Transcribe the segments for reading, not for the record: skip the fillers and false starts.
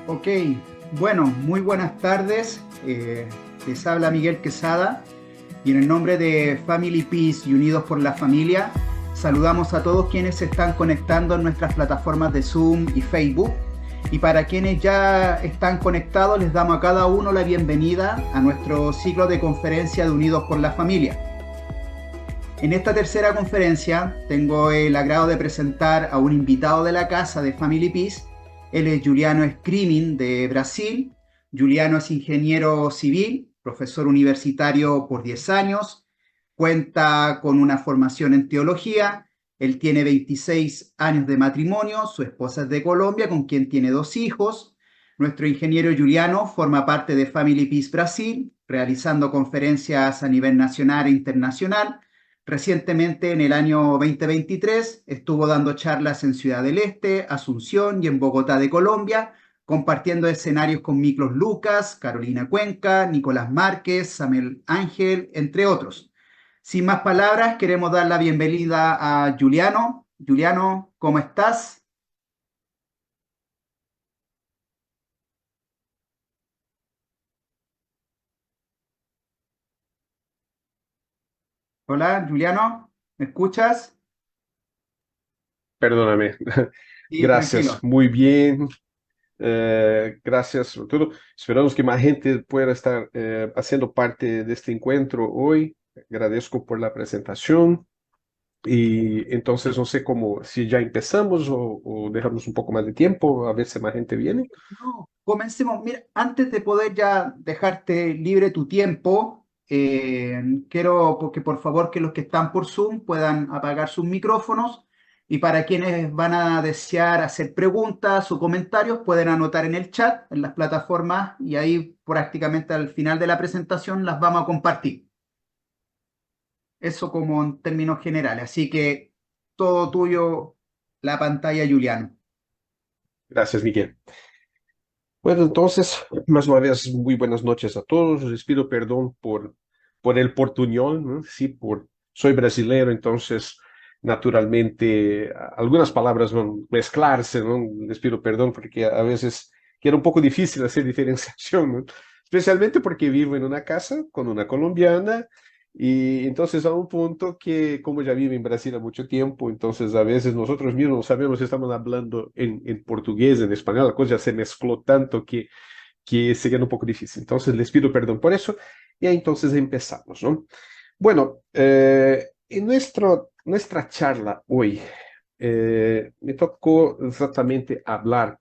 Ok, bueno, muy buenas tardes. Les habla Miguel Quesada y en el nombre de Family Peace y Unidos por la Familia, saludamos a todos quienes se están conectando en nuestras plataformas de Zoom y Facebook. Y para quienes ya están conectados, les damos a cada uno la bienvenida a nuestro ciclo de conferencia de Unidos por la Familia. En esta tercera conferencia tengo el agrado de presentar a un invitado de la casa de Family Peace. Él es Juliano Screaming de Brasil. Juliano es ingeniero civil, profesor universitario por 10 años, cuenta con una formación en teología. Él tiene 26 años de matrimonio, su esposa es de Colombia, con quien tiene 2 hijos. Nuestro ingeniero Juliano forma parte de Family Peace Brasil, realizando conferencias a nivel nacional e internacional. Recientemente, en el año 2023, estuvo dando charlas en Ciudad del Este, Asunción y en Bogotá de Colombia, compartiendo escenarios con Miklos Lucas, Carolina Cuenca, Nicolás Márquez, Samuel Ángel, entre otros. Sin más palabras, queremos dar la bienvenida a Juliano. Juliano, ¿cómo estás? Hola, Juliano, ¿me escuchas? Perdóname. Sí, Gracias, tranquilo. muy bien. Gracias por todo. Esperamos que más gente pueda estar haciendo parte de este encuentro hoy. Agradezco por la presentación. Y entonces no sé cómo, si ya empezamos o dejamos un poco más de tiempo, a ver si más gente viene. No, comencemos. Mira, antes de poder ya dejarte libre tu tiempo, quiero porque por favor que los que están por Zoom puedan apagar sus micrófonos y para quienes van a desear hacer preguntas o comentarios pueden anotar en el chat, en las plataformas y ahí prácticamente al final de la presentación las vamos a compartir. Eso como en términos generales. Así que todo tuyo la pantalla, Juliano. Gracias, Miguel. Bueno, entonces, más una vez, muy buenas noches a todos. Les pido perdón por el portuñol, ¿no? Sí, soy brasilero, entonces, naturalmente, algunas palabras van a mezclarse, ¿no? Les pido perdón porque a veces queda un poco difícil hacer diferenciación, ¿no? Especialmente porque vivo en una casa con una colombiana y entonces a un punto que, como ya vivo en Brasil há mucho tiempo, entonces a veces nosotros mismos no sabemos si estamos hablando en portugués, en español, la cosa ya se mezcló tanto que se queda un poco difícil. Entonces les pido perdón por eso y ahí entonces empezamos, ¿no? Bueno, en nuestra charla hoy me tocó exactamente hablar,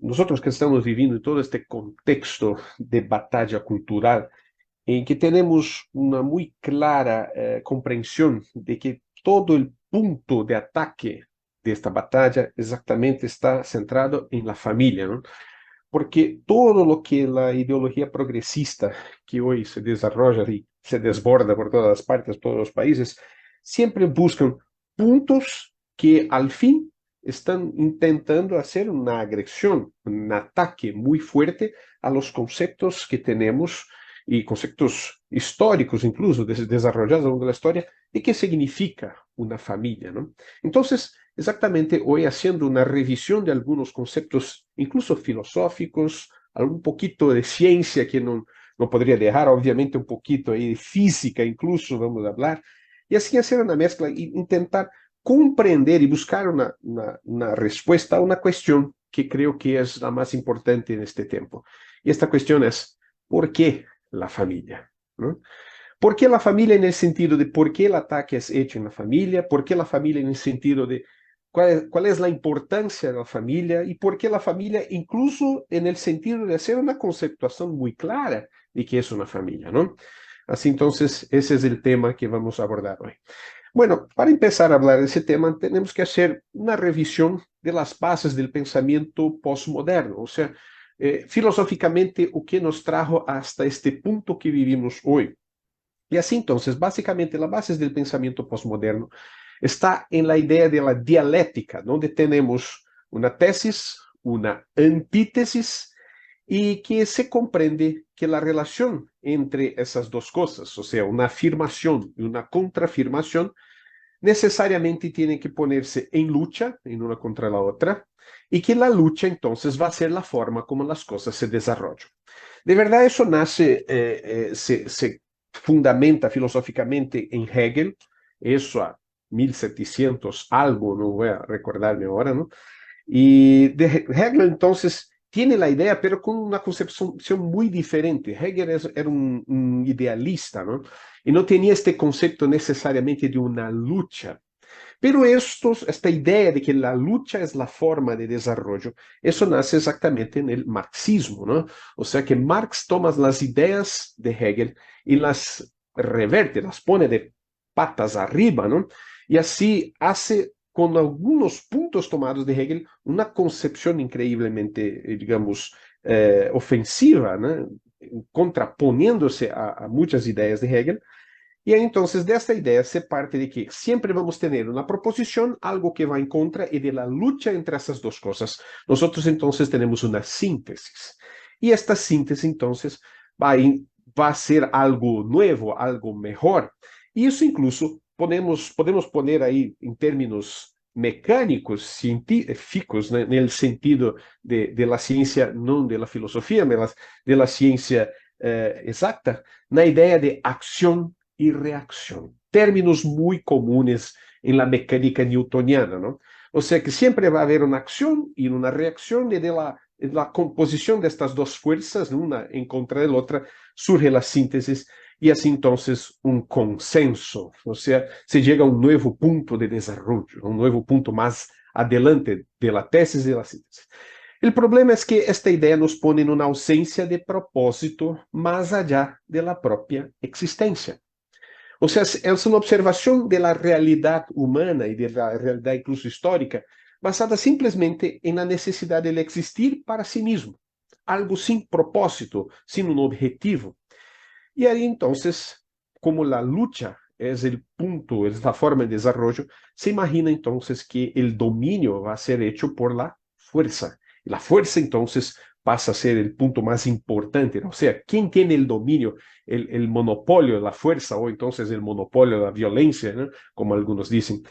nosotros que estamos viviendo en todo este contexto de batalla cultural, en que tenemos una muy clara comprensión de que todo el punto de ataque de esta batalla exactamente está centrado en la familia, ¿no? Porque todo lo que la ideología progresista que hoy se desarrolla y se desborda por todas partes, todos los países, siempre buscan puntos que al fin están intentando hacer una agresión, un ataque muy fuerte a los conceptos que tenemos y conceptos históricos incluso desarrollados a lo largo de la historia de qué significa una familia, ¿no? Entonces, exactamente hoy haciendo una revisión de algunos conceptos, incluso filosóficos, algún poquito de ciencia que no podría dejar, obviamente un poquito ahí de física incluso, vamos a hablar, y así hacer una mezcla e intentar comprender y buscar una respuesta a una cuestión que creo que es la más importante en este tiempo. Y esta cuestión es, ¿por qué la familia? ¿No? ¿Por qué la familia en el sentido de por qué el ataque es hecho en la familia? ¿Por qué la familia en el sentido de cuál es la importancia de la familia? ¿Y por qué la familia incluso en el sentido de hacer una conceptuación muy clara de qué es una familia, ¿no? Así entonces, ese es el tema que vamos a abordar hoy. Bueno, para empezar a hablar de ese tema, tenemos que hacer una revisión de las bases del pensamiento postmoderno, o sea, filosóficamente, o que nos trajo hasta este punto que vivimos hoy. Y así entonces, básicamente, la base del pensamiento postmoderno está en la idea de la dialéctica, donde tenemos una tesis, una antítesis, y que se comprende que la relación entre esas dos cosas, o sea, una afirmación y una contraafirmación, necesariamente tienen que ponerse en lucha en una contra la otra, y que la lucha entonces va a ser la forma como las cosas se desarrollan. De verdad eso nace, se fundamenta filosóficamente en Hegel, eso a 1700 algo, no voy a recordarme ahora, ¿no? Y Hegel entonces tiene la idea, pero con una concepción muy diferente. Hegel era un idealista, ¿no? Y no tenía este concepto necesariamente de una lucha. Pero esta idea de que la lucha es la forma de desarrollo, eso nace exactamente en el marxismo, ¿no? O sea que Marx toma las ideas de Hegel y las reverte, las pone de patas arriba, ¿no? Y así hace con algunos puntos tomados de Hegel una concepción increíblemente, digamos, ofensiva, ¿no? Contraponiéndose a muchas ideas de Hegel. Y entonces de esta idea se parte de que siempre vamos a tener una proposición, algo que va en contra, y de la lucha entre esas dos cosas, nosotros entonces tenemos una síntesis. Y esta síntesis entonces va a ser algo nuevo, algo mejor. Y eso incluso podemos poner ahí en términos mecánicos, científicos, ¿no? En el sentido de la ciencia, no de la filosofía, pero de la ciencia exacta, na idea de acción y reacción, términos muy comunes en la mecánica newtoniana, ¿no? O sea que siempre va a haber una acción y una reacción, y de la composición de estas dos fuerzas, una en contra de la otra, surge la síntesis, y así entonces un consenso, o sea, se llega a un nuevo punto de desarrollo, un nuevo punto más adelante de la tesis y de la síntesis. El problema es que esta idea nos pone en una ausencia de propósito más allá de la propia existencia. O sea, es una observación de la realidad humana y de la realidad incluso histórica, basada simplemente en la necesidad de existir para sí mismo, algo sin propósito, sin un objetivo. Y ahí entonces, como la lucha es el punto, es la forma de desarrollo, se imagina entonces que el dominio va a ser hecho por la fuerza. Y la fuerza entonces pasa a ser el punto más importante, ¿no? O sea, ¿quién tiene el dominio, el monopolio de la fuerza o entonces el monopolio de la violencia, ¿no? Como algunos dicen?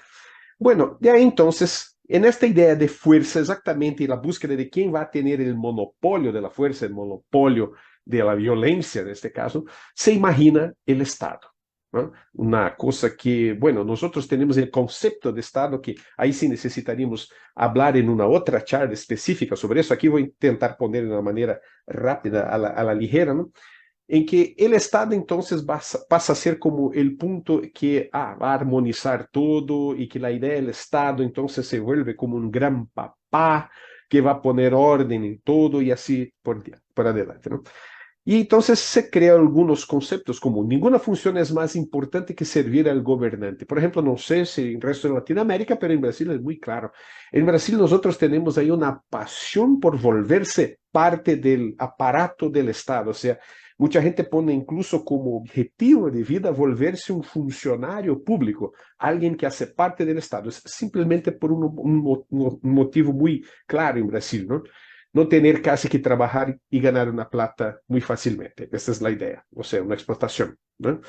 Bueno, de ahí entonces, en esta idea de fuerza, exactamente la búsqueda de quién va a tener el monopolio de la fuerza, el monopolio de la violencia, en este caso, se imagina el Estado, ¿no? Una cosa que, bueno, nosotros tenemos el concepto de Estado, que ahí sí necesitaríamos hablar en una otra charla específica sobre eso. Aquí voy a intentar poner de una manera rápida, a la ligera, ¿no? En que el Estado entonces pasa a ser como el punto que va a armonizar todo, y que la idea del Estado entonces se vuelve como un gran papá que va a poner orden en todo y así por adelante, ¿no? Y entonces se crean algunos conceptos como ninguna función es más importante que servir al gobernante. Por ejemplo, no sé si en el resto de Latinoamérica, pero en Brasil es muy claro. En Brasil nosotros tenemos ahí una pasión por volverse parte del aparato del Estado. O sea, mucha gente pone incluso como objetivo de vida volverse un funcionario público, alguien que hace parte del Estado. Es simplemente por un motivo muy claro en Brasil, ¿no? No tener casi que trabajar y ganar una plata muy fácilmente. Esa es la idea, o sea, una explotación, ¿no?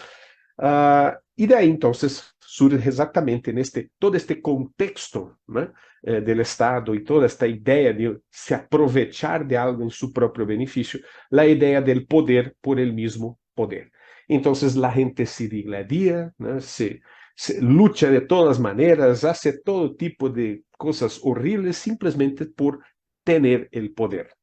Y de ahí entonces surge exactamente en todo este contexto, ¿no? Del Estado y toda esta idea de se aprovechar de algo en su propio beneficio, la idea del poder por el mismo poder. Entonces la gente se digladia, ¿no? Se lucha de todas maneras, hace todo tipo de cosas horribles simplemente por tener el poder.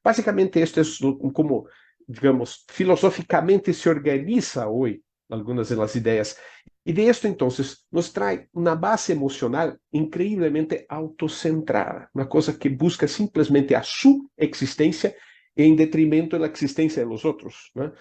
Básicamente esto es como, digamos, filosóficamente se organiza hoy algunas de las ideas. Y de esto entonces nos trae una base emocional increíblemente autocentrada, una cosa que busca simplemente a su existencia en detrimento de la existencia de los otros, ¿no?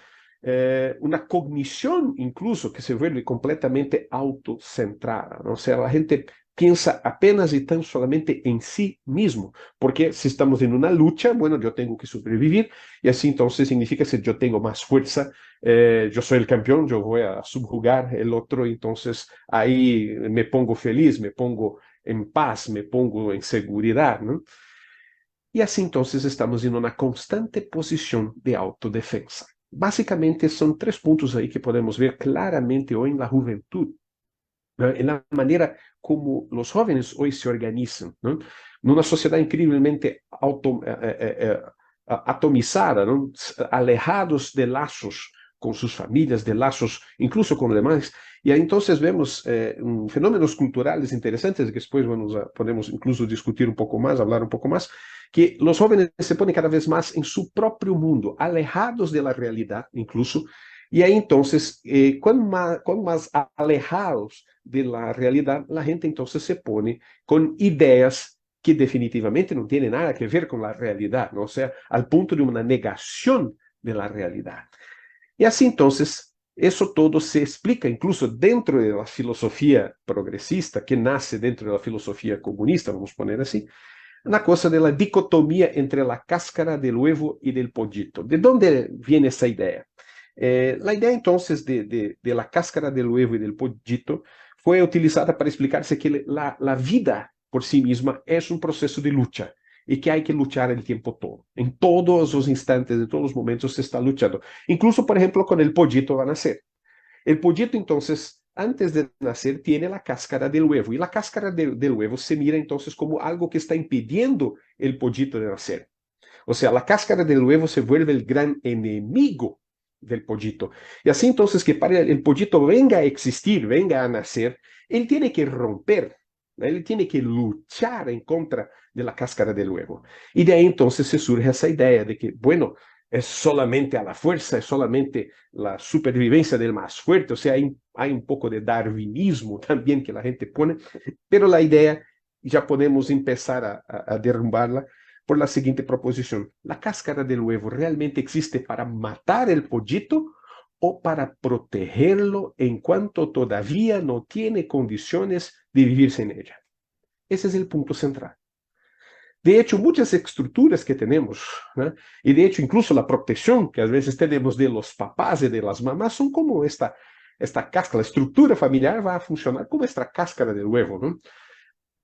Una cognición incluso que se vuelve completamente autocentrada, ¿no? O sea, la gente piensa apenas y tan solamente en sí mismo, porque si estamos en una lucha, bueno, yo tengo que sobrevivir, y así entonces significa que yo tengo más fuerza, yo soy el campeón, yo voy a subjugar el otro, entonces ahí me pongo feliz, me pongo en paz, me pongo en seguridad, ¿no? Y así entonces estamos en una constante posición de autodefensa. Básicamente son tres puntos ahí que podemos ver claramente hoy en la juventud, ¿no? En la manera como los jóvenes hoy se organizan, ¿no? numa sociedade incrivelmente atomizada, ¿no? Alejados de lazos con sus familias, de lazos incluso con los demás. Y entonces vemos fenómenos culturales interesantes que después podemos incluso discutir un poco más, hablar un poco más, que los jóvenes se ponen cada vez más en su propio mundo, alejados de la realidad incluso. Y ahí entonces, cuando más alejados de la realidad, la gente entonces se pone con ideas que definitivamente no tienen nada que ver con la realidad, ¿no? O sea, al punto de una negación de la realidad. Y así entonces, eso todo se explica incluso dentro de la filosofía progresista, que nace dentro de la filosofía comunista, vamos a poner así, la cosa de la dicotomía entre la cáscara del huevo y del pollito. ¿De dónde viene esa idea? La idea entonces de la cáscara del huevo y del pollito fue utilizada para explicarse que la vida por sí misma es un proceso de lucha y que hay que luchar el tiempo todo. En todos los instantes, en todos los momentos se está luchando. Incluso, por ejemplo, con el pollito va a nacer. El pollito entonces, antes de nacer, tiene la cáscara del huevo y la cáscara del huevo se mira entonces como algo que está impidiendo el pollito de nacer. O sea, la cáscara del huevo se vuelve el gran enemigo del pollito. Y así entonces que para el pollito venga a existir, venga a nacer, él tiene que romper, ¿no? Él tiene que luchar en contra de la cáscara del huevo. Y de ahí entonces se surge esa idea de que, bueno, es solamente a la fuerza, es solamente la supervivencia del más fuerte, o sea, hay un poco de darwinismo también que la gente pone, pero la idea ya podemos empezar a derrumbarla por la siguiente proposición. ¿La cáscara del huevo realmente existe para matar el pollito o para protegerlo en cuanto todavía no tiene condiciones de vivir sin ella? Ese es el punto central. De hecho, muchas estructuras que tenemos, ¿no? Y de hecho incluso la protección que a veces tenemos de los papás y de las mamás son como esta cáscara, la estructura familiar va a funcionar como esta cáscara del huevo, ¿no?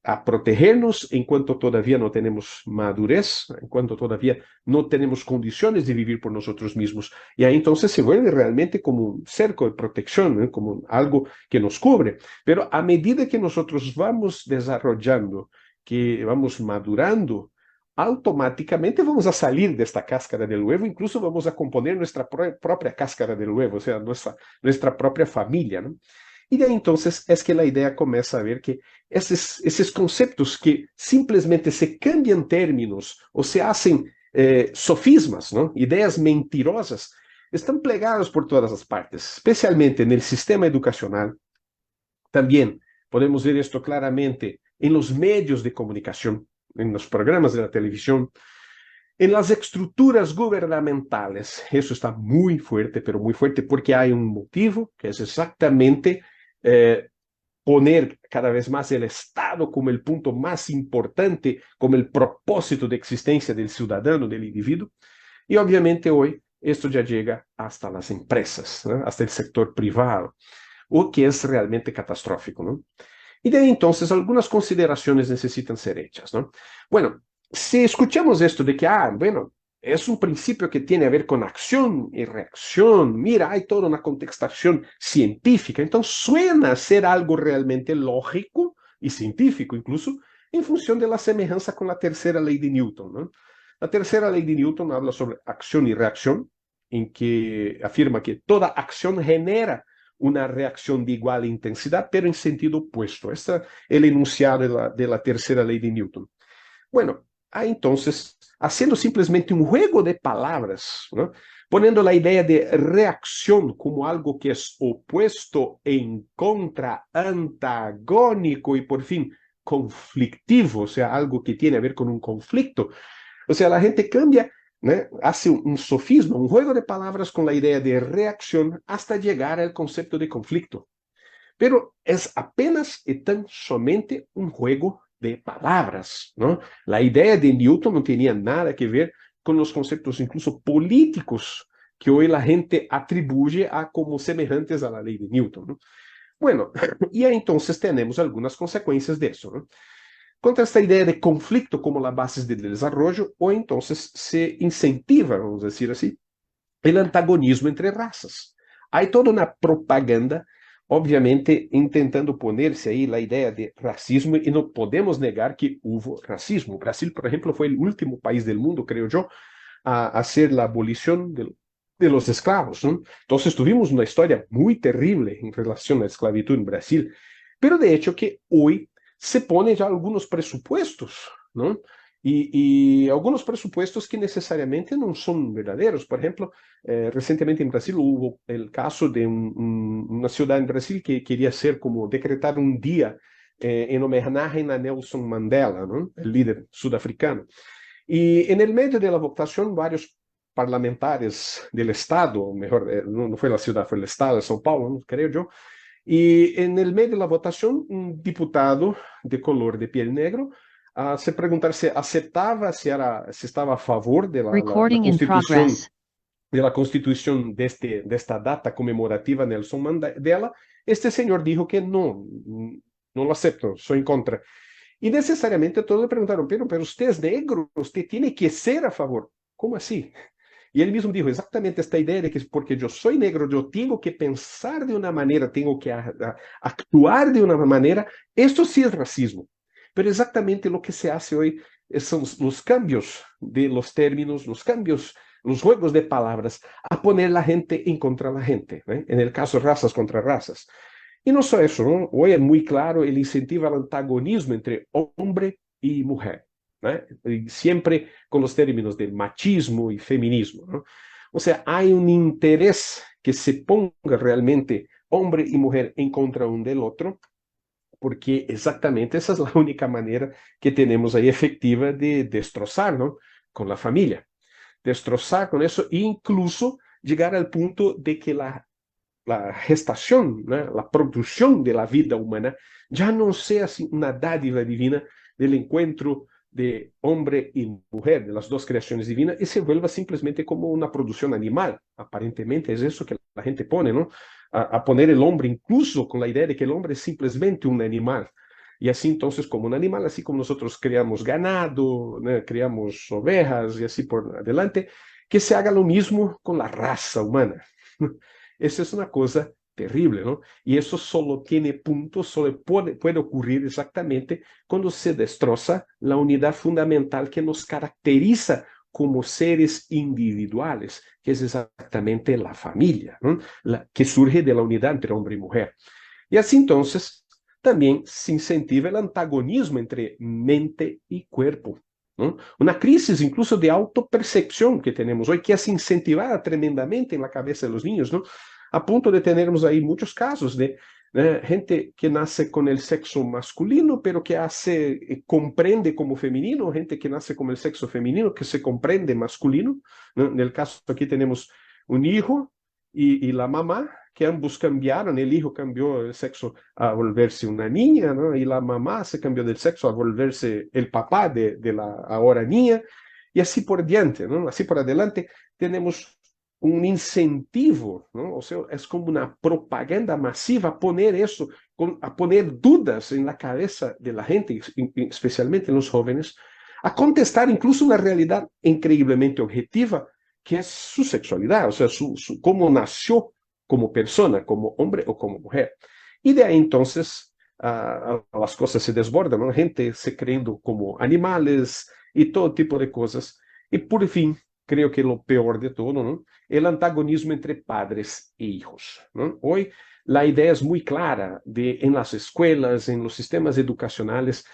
A protegernos en cuanto todavía no tenemos madurez, en cuanto todavía no tenemos condiciones de vivir por nosotros mismos. Y ahí entonces se vuelve realmente como un cerco de protección, ¿eh? Como algo que nos cubre. Pero a medida que nosotros vamos desarrollando, que vamos madurando, automáticamente vamos a salir de esta cáscara del huevo, incluso vamos a componer nuestra propia cáscara del huevo, o sea, nuestra propia familia, ¿no? Y de ahí entonces es que la idea comienza a ver que esos conceptos que simplesmente se cambian términos o se hacen sofismas, ¿no? Ideas mentirosas, están plegados por todas las partes, especialmente en el sistema educacional. También podemos ver esto claramente en los medios de comunicación, en los programas de la televisión, en las estructuras gubernamentales. Eso está muy fuerte, pero muy fuerte, porque hay un motivo que es exactamente poner cada vez más el Estado como el punto más importante, como el propósito de existencia del ciudadano, del individuo. Y obviamente hoy esto ya llega hasta las empresas, ¿no? Hasta el sector privado, o que es realmente catastrófico, ¿no? Y de ahí entonces algunas consideraciones necesitan ser hechas, ¿no? Bueno, si escuchamos esto de que, bueno, es un principio que tiene a ver con acción y reacción, mira, hay toda una contextación científica, entonces suena ser algo realmente lógico y científico incluso, en función de la semejanza con la tercera ley de Newton, ¿no? La tercera ley de Newton habla sobre acción y reacción, en que afirma que toda acción genera una reacción de igual intensidad, pero en sentido opuesto. Este es el enunciado de la tercera ley de Newton. Bueno, ahí entonces, haciendo simplemente un juego de palabras, ¿no? Poniendo la idea de reacción como algo que es opuesto, en contra, antagónico y por fin conflictivo, o sea, algo que tiene a ver con un conflicto. O sea, la gente cambia, ¿no? Hace un sofisma, un juego de palabras con la idea de reacción hasta llegar al concepto de conflicto. Pero es apenas y tan solamente un juego de palabras, ¿no? La idea de Newton no tenía nada que ver con los conceptos incluso políticos que hoy la gente atribuye a como semejantes a la ley de Newton, ¿no? Bueno, y entonces tenemos algunas consecuencias de eso, ¿no? Contra esta idea de conflicto como la base del desarrollo, o entonces se incentiva, vamos a decir así, el antagonismo entre razas. Hay toda una propaganda obviamente intentando ponerse ahí la idea de racismo, y no podemos negar que hubo racismo. Brasil, por ejemplo, fue el último país del mundo, creo yo, a hacer la abolición de los esclavos, ¿no? Entonces tuvimos una historia muy terrible en relación a la esclavitud en Brasil, pero de hecho que hoy se ponen ya algunos presupuestos, ¿no? Y algunos presupuestos que necesariamente no son verdaderos. Por ejemplo, recientemente en Brasil hubo el caso de una ciudad en Brasil que quería hacer como decretar un día en homenaje a Nelson Mandela, ¿no? El líder sudafricano. Y en el medio de la votación, varios parlamentares del Estado, o mejor, no fue la ciudad, fue el Estado de São Paulo, ¿no? Creo yo, y en el medio de la votación, un diputado de color de piel negro se preguntar si aceptaba, si estaba a favor de Recording in progress. de la constitución de esta data conmemorativa Nelson Mandela. Este señor dijo que no, no lo acepto, soy en contra. Y necesariamente todos le preguntaron, pero usted es negro, usted tiene que ser a favor. ¿Cómo así? Y él mismo dijo exactamente esta idea de que porque yo soy negro, yo tengo que pensar de una manera, tengo que actuar de una manera. Esto sí es racismo. Pero exactamente lo que se hace hoy son los cambios de los términos, los cambios, los juegos de palabras, a poner la gente en contra la gente, ¿eh? En el caso razas contra razas. Y no solo eso, ¿no? Hoy es muy claro el incentivo al antagonismo entre hombre y mujer, ¿no? Y siempre con los términos de machismo y feminismo, ¿no? O sea, hay un interés que se ponga realmente hombre y mujer en contra uno del otro, porque exactamente esa es la única manera que tenemos ahí efectiva de destrozar, ¿no? Con la familia. Destrozar con eso e incluso llegar al punto de que la gestación, ¿no? La producción de la vida humana ya no sea así una dádiva divina del encuentro de hombre y mujer, de las dos creaciones divinas, y se vuelva simplemente como una producción animal. Aparentemente es eso que la gente pone, ¿no? A poner el hombre incluso con la idea de que el hombre es simplemente un animal. Y así entonces como un animal, así como nosotros criamos ganado, ¿no? Criamos ovejas y así por adelante, que se haga lo mismo con la raza humana. Eso es una cosa terrible, ¿no? Y eso solo tiene puntos, solo puede ocurrir exactamente cuando se destroza la unidad fundamental que nos caracteriza como seres individuales, que es exactamente la familia, ¿no? Que surge de la unidad entre hombre y mujer. Y así entonces también se incentiva el antagonismo entre mente y cuerpo, ¿no? Una crisis incluso de autopercepción que tenemos hoy, que es incentivada tremendamente en la cabeza de los niños, ¿no? A punto de tenermos ahí muchos casos de gente que nace con el sexo masculino, pero que comprende como femenino, gente que nace con el sexo femenino, que se comprende masculino, ¿no? En el caso aquí tenemos un hijo y la mamá, que ambos cambiaron, el hijo cambió el sexo a volverse una niña, ¿no? Y la mamá se cambió del sexo a volverse el papá de la ahora niña, y así por diante, ¿no? Así por adelante tenemos un incentivo, ¿no? O sea, es como una propaganda masiva a poner eso, a poner dudas en la cabeza de la gente, especialmente en los jóvenes, a contestar incluso una realidad increíblemente objetiva, que es su sexualidad, o sea, cómo nació como persona, como hombre o como mujer. Y de ahí entonces las cosas se desbordan, ¿no? Gente se creyendo como animales y todo tipo de cosas. Y por fin, creo que lo peor de todo, ¿no? El antagonismo entre padres e hijos, ¿no? Hoy la idea es muy clara en las escuelas, en los sistemas educacionales,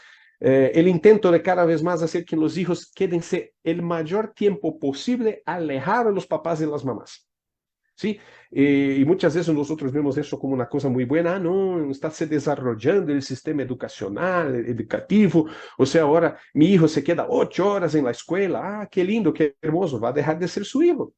el intento de cada vez más hacer que los hijos quédense el mayor tiempo posible alejados de los papás y las mamás. ¿Sí? Y muchas veces nosotros vemos eso como una cosa muy buena. No, está se desarrollando el sistema educacional, educativo. O sea, ahora mi hijo se queda 8 horas en la escuela. Ah, qué lindo, qué hermoso. Va a dejar de ser su hijo.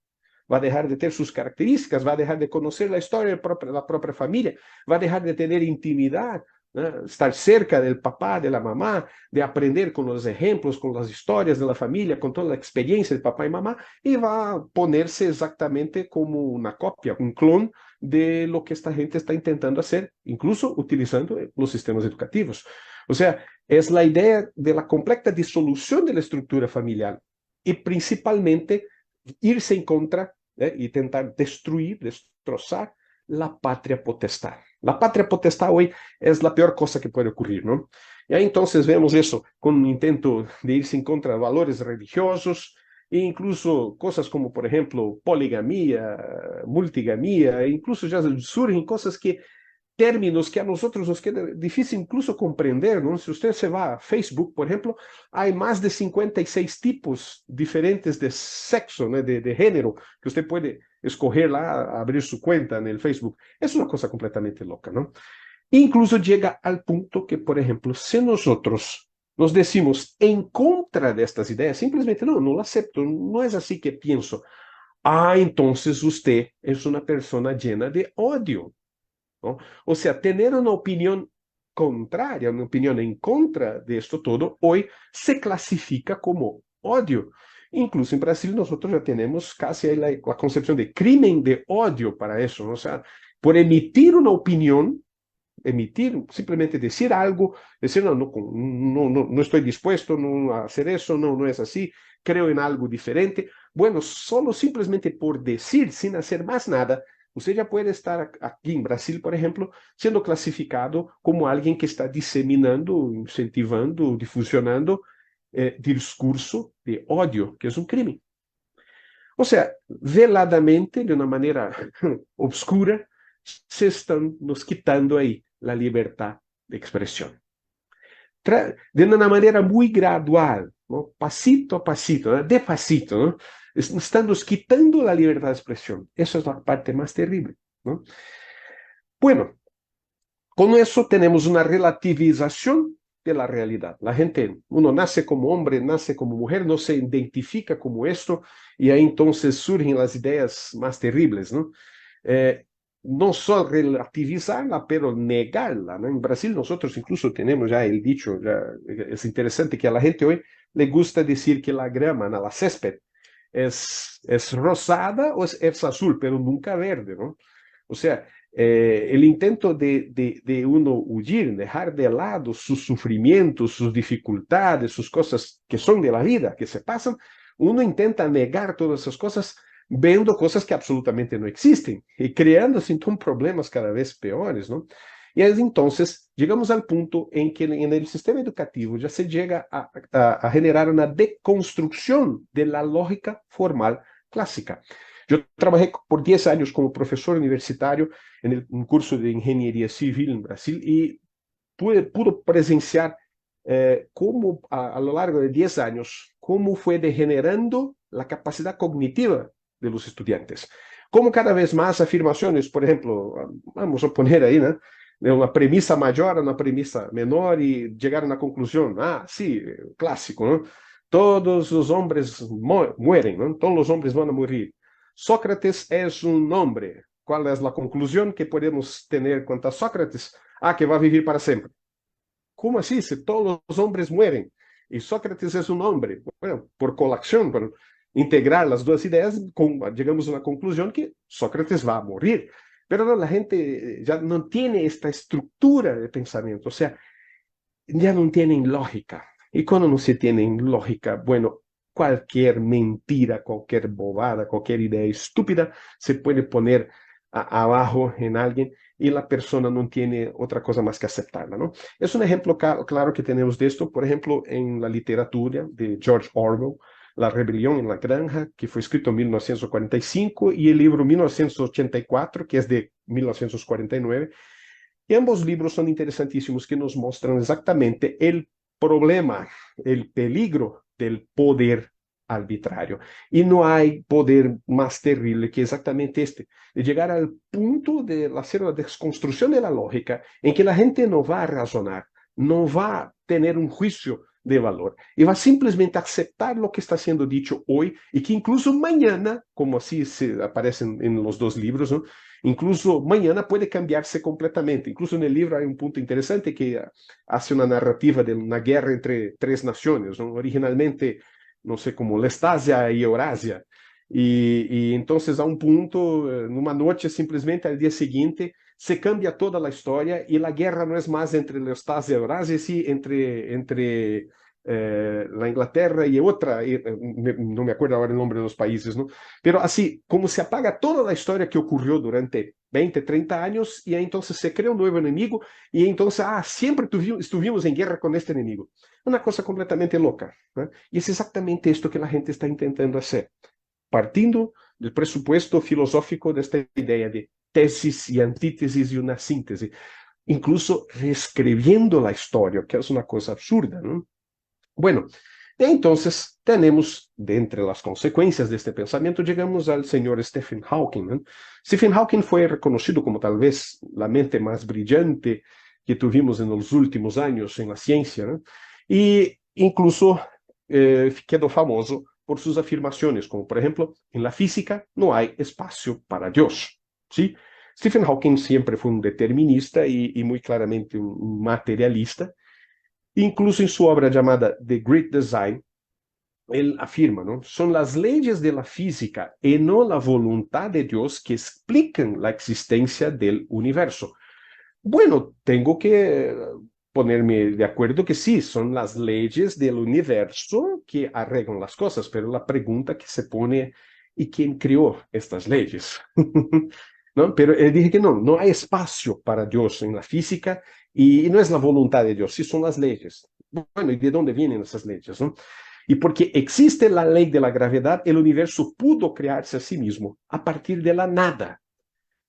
Va a dejar de tener sus características, va a dejar de conocer la historia de la propia familia, va a dejar de tener intimidad, ¿no? Estar cerca del papá, de la mamá, de aprender con los ejemplos, con las historias de la familia, con toda la experiencia de papá y mamá, y va a ponerse exactamente como una copia, un clon de lo que esta gente está intentando hacer, incluso utilizando los sistemas educativos. O sea, es la idea de la completa disolución de la estructura familiar y principalmente irse en contra y tentar destruir, destrozar la patria potestad, La patria potestad hoy es la peor cosa que puede ocurrir, ¿no? Y ahí entonces vemos eso con un intento de irse en contra de valores religiosos e incluso cosas como, por ejemplo, poligamía, multigamía, e incluso ya surgen cosas que términos que a nosotros nos queda difícil incluso comprender, ¿no? Si usted se va a Facebook, por ejemplo, hay más de 56 tipos diferentes de sexo, ¿no? de género, que usted puede escoger lá, abrir su cuenta en el Facebook. Es una cosa completamente loca, ¿no? Incluso llega al punto que, por ejemplo, si nosotros nos decimos en contra de estas ideas, simplemente no lo acepto, no es así que pienso. Ah, entonces usted es una persona llena de odio, ¿no? O sea, tener una opinión contraria, una opinión en contra de esto todo, hoy se clasifica como odio. Incluso en Brasil nosotros ya tenemos casi ahí la concepción de crimen de odio para eso, ¿no? O sea, por emitir una opinión, emitir, simplemente decir algo, decir, no estoy dispuesto a hacer eso, no es así, creo en algo diferente. Bueno, solo simplemente por decir, sin hacer más nada, usted ya puede estar aquí en Brasil, por ejemplo, siendo clasificado como alguien que está diseminando, incentivando, difusionando discurso de odio, que es un crimen. O sea, veladamente, de una manera obscura, se están nos quitando ahí la libertad de expresión. De una manera muy gradual, ¿no? Pasito a pasito, ¿no? Despacito, ¿no? Están nos quitando la libertad de expresión. Eso es la parte más terrible, ¿no? Bueno, con eso tenemos una relativización de la realidad. La gente, uno nace como hombre, nace como mujer, no se identifica como esto, y ahí entonces surgen las ideas más terribles, ¿no? No solo relativizarla, pero negarla, ¿no? En Brasil nosotros incluso tenemos ya el dicho, ya, es interesante que a la gente hoy le gusta decir que la grama, ¿no? La césped, es rosada o es azul, pero nunca verde, ¿no? O sea, el intento de uno huir, dejar de lado sus sufrimientos, sus dificultades, sus cosas que son de la vida, que se pasan, uno intenta negar todas esas cosas vendo cosas que absolutamente no existen y creando entonces problemas cada vez peores, ¿no? Y entonces llegamos al punto en que en el sistema educativo ya se llega a generar una deconstrucción de la lógica formal clásica. Yo trabajé por 10 años como profesor universitario en un curso de ingeniería civil en Brasil y pude presenciar cómo a lo largo de 10 años, cómo fue degenerando la capacidad cognitiva de los estudiantes. Como cada vez más afirmaciones, por ejemplo, vamos a poner ahí, ¿no? De una premisa mayor a una premisa menor y llegar a una conclusión. Ah, sí, clásico, ¿no? Todos los hombres mueren, ¿no? Todos los hombres van a morir. Sócrates es un hombre. ¿Cuál es la conclusión que podemos tener cuanto a Sócrates? Ah, que va a vivir para siempre. ¿Cómo así? Si todos los hombres mueren y Sócrates es un hombre. Bueno, por colación, por integrar las dos ideas, llegamos a una conclusión que Sócrates va a morir. Pero no, la gente ya no tiene esta estructura de pensamiento, o sea, ya no tienen lógica. Y cuando no se tienen lógica, bueno, cualquier mentira, cualquier bobada, cualquier idea estúpida se puede poner abajo en alguien y la persona no tiene otra cosa más que aceptarla, ¿no? Es un ejemplo claro que tenemos de esto, por ejemplo, en la literatura de George Orwell, La rebelión en la granja, que fue escrito en 1945, y el libro 1984, que es de 1949. Y ambos libros son interesantísimos que nos muestran exactamente el problema, el peligro del poder arbitrario. Y no hay poder más terrible que exactamente este, de llegar al punto de hacer la desconstrucción de la lógica en que la gente no va a razonar, no va a tener un juicio de valor y va simplemente a aceptar lo que está siendo dicho hoy y que incluso mañana, como así se aparecen en los dos libros, ¿no? Incluso mañana puede cambiarse completamente. Incluso en el libro hay un punto interesante que hace una narrativa de una guerra entre tres naciones, ¿no? Originalmente, no sé, como Lestasia y Eurasia. Y entonces a un punto, en una noche, simplemente al día siguiente, se cambia toda la historia y la guerra no es más entre Lestasia y Eurasia, sí entre la Inglaterra y otra, no me acuerdo ahora el nombre de los países, ¿no? Pero así, como se apaga toda la historia que ocurrió durante 20, 30 años, y entonces se crea un nuevo enemigo, y entonces, siempre estuvimos en guerra con este enemigo. Una cosa completamente loca, ¿no? Y es exactamente esto que la gente está intentando hacer, partindo del presupuesto filosófico de esta idea de tesis y antítesis y una síntesis, incluso reescribiendo la historia, que es una cosa absurda, ¿no? Bueno, entonces tenemos, de entre las consecuencias de este pensamiento, llegamos al señor Stephen Hawking, ¿no? Stephen Hawking fue reconocido como tal vez la mente más brillante que tuvimos en los últimos años en la ciencia, ¿no? Y incluso quedó famoso por sus afirmaciones, como por ejemplo, en la física no hay espacio para Dios, ¿sí? Stephen Hawking siempre fue un determinista y muy claramente un materialista. Incluso en su obra llamada The Great Design, él afirma, ¿no? Son las leyes de la física y no la voluntad de Dios que explican la existencia del universo. Bueno, tengo que ponerme de acuerdo que sí, son las leyes del universo que arreglan las cosas, pero la pregunta que se pone, ¿y quién creó estas leyes? ¿No? Pero él dice que no, no hay espacio para Dios en la física y no es la voluntad de Dios, sí son las leyes. Bueno, ¿y de dónde vienen esas leyes, no? Y porque existe la ley de la gravedad, el universo pudo crearse a sí mismo a partir de la nada.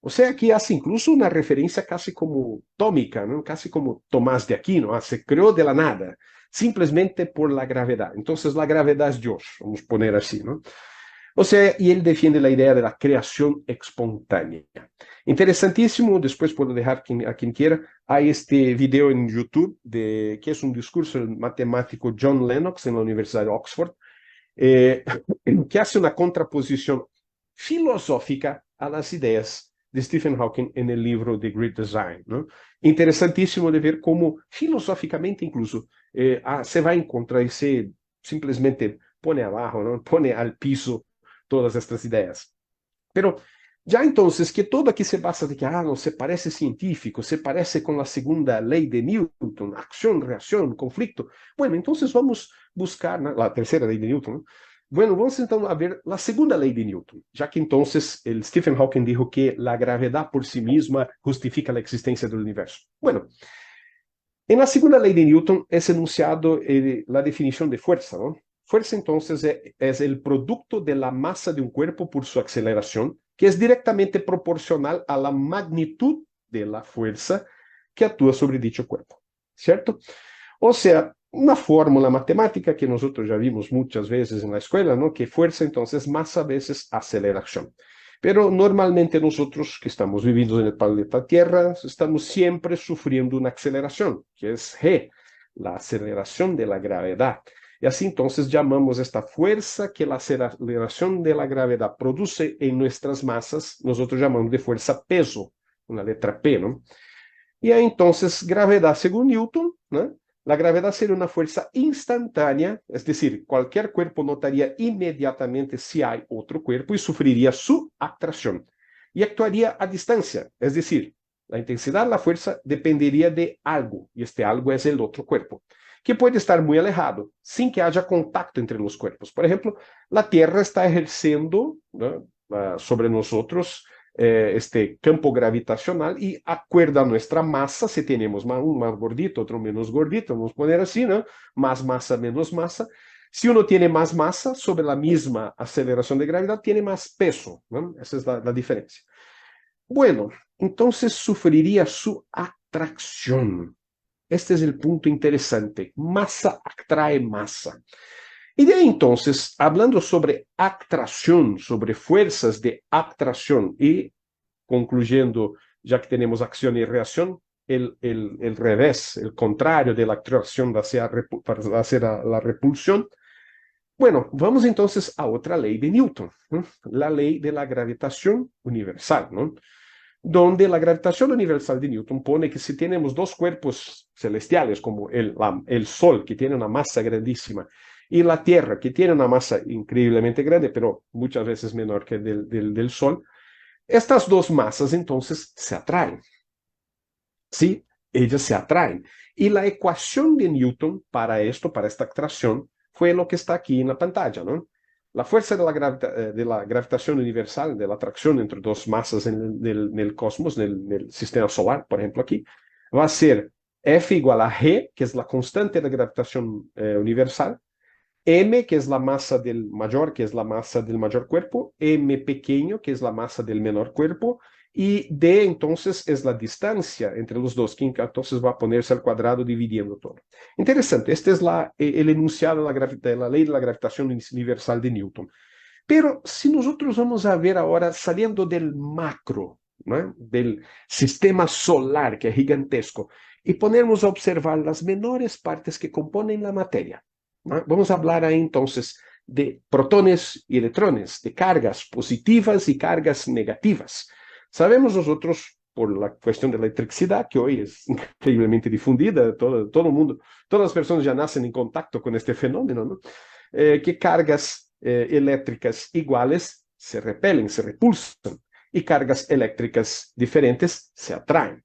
O sea que hace incluso una referencia casi como tómica, ¿no? Casi como Tomás de Aquino, se creó de la nada, simplemente por la gravedad. Entonces la gravedad es Dios, vamos a poner así, ¿no? O sea, y él defiende la idea de la creación espontánea. Interesantísimo, después puedo dejar a quien quiera, hay este video en YouTube que es un discurso del matemático John Lennox en la Universidad de Oxford, eh, que hace una contraposición filosófica a las ideas de Stephen Hawking en el libro The Great Design, ¿no? Interesantísimo de ver cómo filosóficamente incluso se va en contra y se simplemente pone abajo, ¿no? Pone al piso todas estas ideas. Pero ya entonces que todo aquí se basa de que, no, se parece científico, se parece con la segunda ley de Newton, acción, reacción, conflicto. Bueno, entonces vamos a buscar, ¿no?, la tercera ley de Newton, ¿no? Bueno, vamos entonces a ver la segunda ley de Newton, ya que entonces el Stephen Hawking dijo que la gravedad por sí misma justifica la existencia del universo. Bueno, en la segunda ley de Newton es enunciado la definición de fuerza, ¿no? Fuerza entonces es el producto de la masa de un cuerpo por su aceleración, que es directamente proporcional a la magnitud de la fuerza que actúa sobre dicho cuerpo, ¿cierto? O sea, una fórmula matemática que nosotros ya vimos muchas veces en la escuela, ¿no? Que fuerza entonces masa veces aceleración. Pero normalmente nosotros que estamos viviendo en el planeta Tierra, estamos siempre sufriendo una aceleración, que es G, la aceleración de la gravedad. Y así entonces llamamos esta fuerza que la aceleración de la gravedad produce en nuestras masas, nosotros llamamos de fuerza peso, una letra P, ¿no? Y entonces gravedad según Newton, ¿no? La gravedad sería una fuerza instantánea, es decir, cualquier cuerpo notaría inmediatamente si hay otro cuerpo y sufriría su atracción. Y actuaría a distancia, es decir, la intensidad de la fuerza dependería de algo, y este algo es el otro cuerpo, que puede estar muy alejado, sin que haya contacto entre los cuerpos. Por ejemplo, la Tierra está ejerciendo, ¿no?, sobre nosotros este campo gravitacional y acuerda a nuestra masa, si tenemos un más gordito, otro menos gordito, vamos a poner así, ¿no? Más masa, menos masa. Si uno tiene más masa, sobre la misma aceleración de gravedad, tiene más peso, ¿no? Esa es la diferencia. Bueno, entonces sufriría su atracción. Este es el punto interesante. Masa atrae masa. Y de ahí entonces, hablando sobre atracción, sobre fuerzas de atracción y concluyendo, ya que tenemos acción y reacción, el revés, el contrario de la atracción va a ser la repulsión. Bueno, vamos entonces a otra ley de Newton, ¿no? La ley de la gravitación universal, ¿no? Donde la gravitación universal de Newton pone que si tenemos dos cuerpos celestiales, como el Sol, que tiene una masa grandísima, y la Tierra, que tiene una masa increíblemente grande, pero muchas veces menor que del Sol, estas dos masas entonces se atraen. ¿Sí? Ellas se atraen. Y la ecuación de Newton para esto, para esta atracción, fue lo que está aquí en la pantalla, ¿no? la fuerza de la gravitación universal, de la atracción entre dos masas en el cosmos, en el sistema solar, por ejemplo aquí, va a ser F igual a G, que es la constante de gravitación universal, M, que es la masa del mayor, que es la masa del mayor cuerpo, M pequeño, que es la masa del menor cuerpo, y D entonces es la distancia entre los dos, que entonces va a ponerse al cuadrado dividiendo todo. Interesante, este es el enunciado de la ley de la gravitación universal de Newton. Pero si nosotros vamos a ver ahora, saliendo del macro, ¿no?, del sistema solar, que es gigantesco, y ponernos a observar las menores partes que componen la materia, ¿no? Vamos a hablar ahí entonces de protones y electrones, de cargas positivas y cargas negativas. Sabemos nosotros, por la cuestión de la electricidad, que hoy es increíblemente difundida, todo el mundo, todas las personas ya nacen en contacto con este fenómeno, ¿no? Que cargas eléctricas iguales se repelen, se repulsan, y cargas eléctricas diferentes se atraen.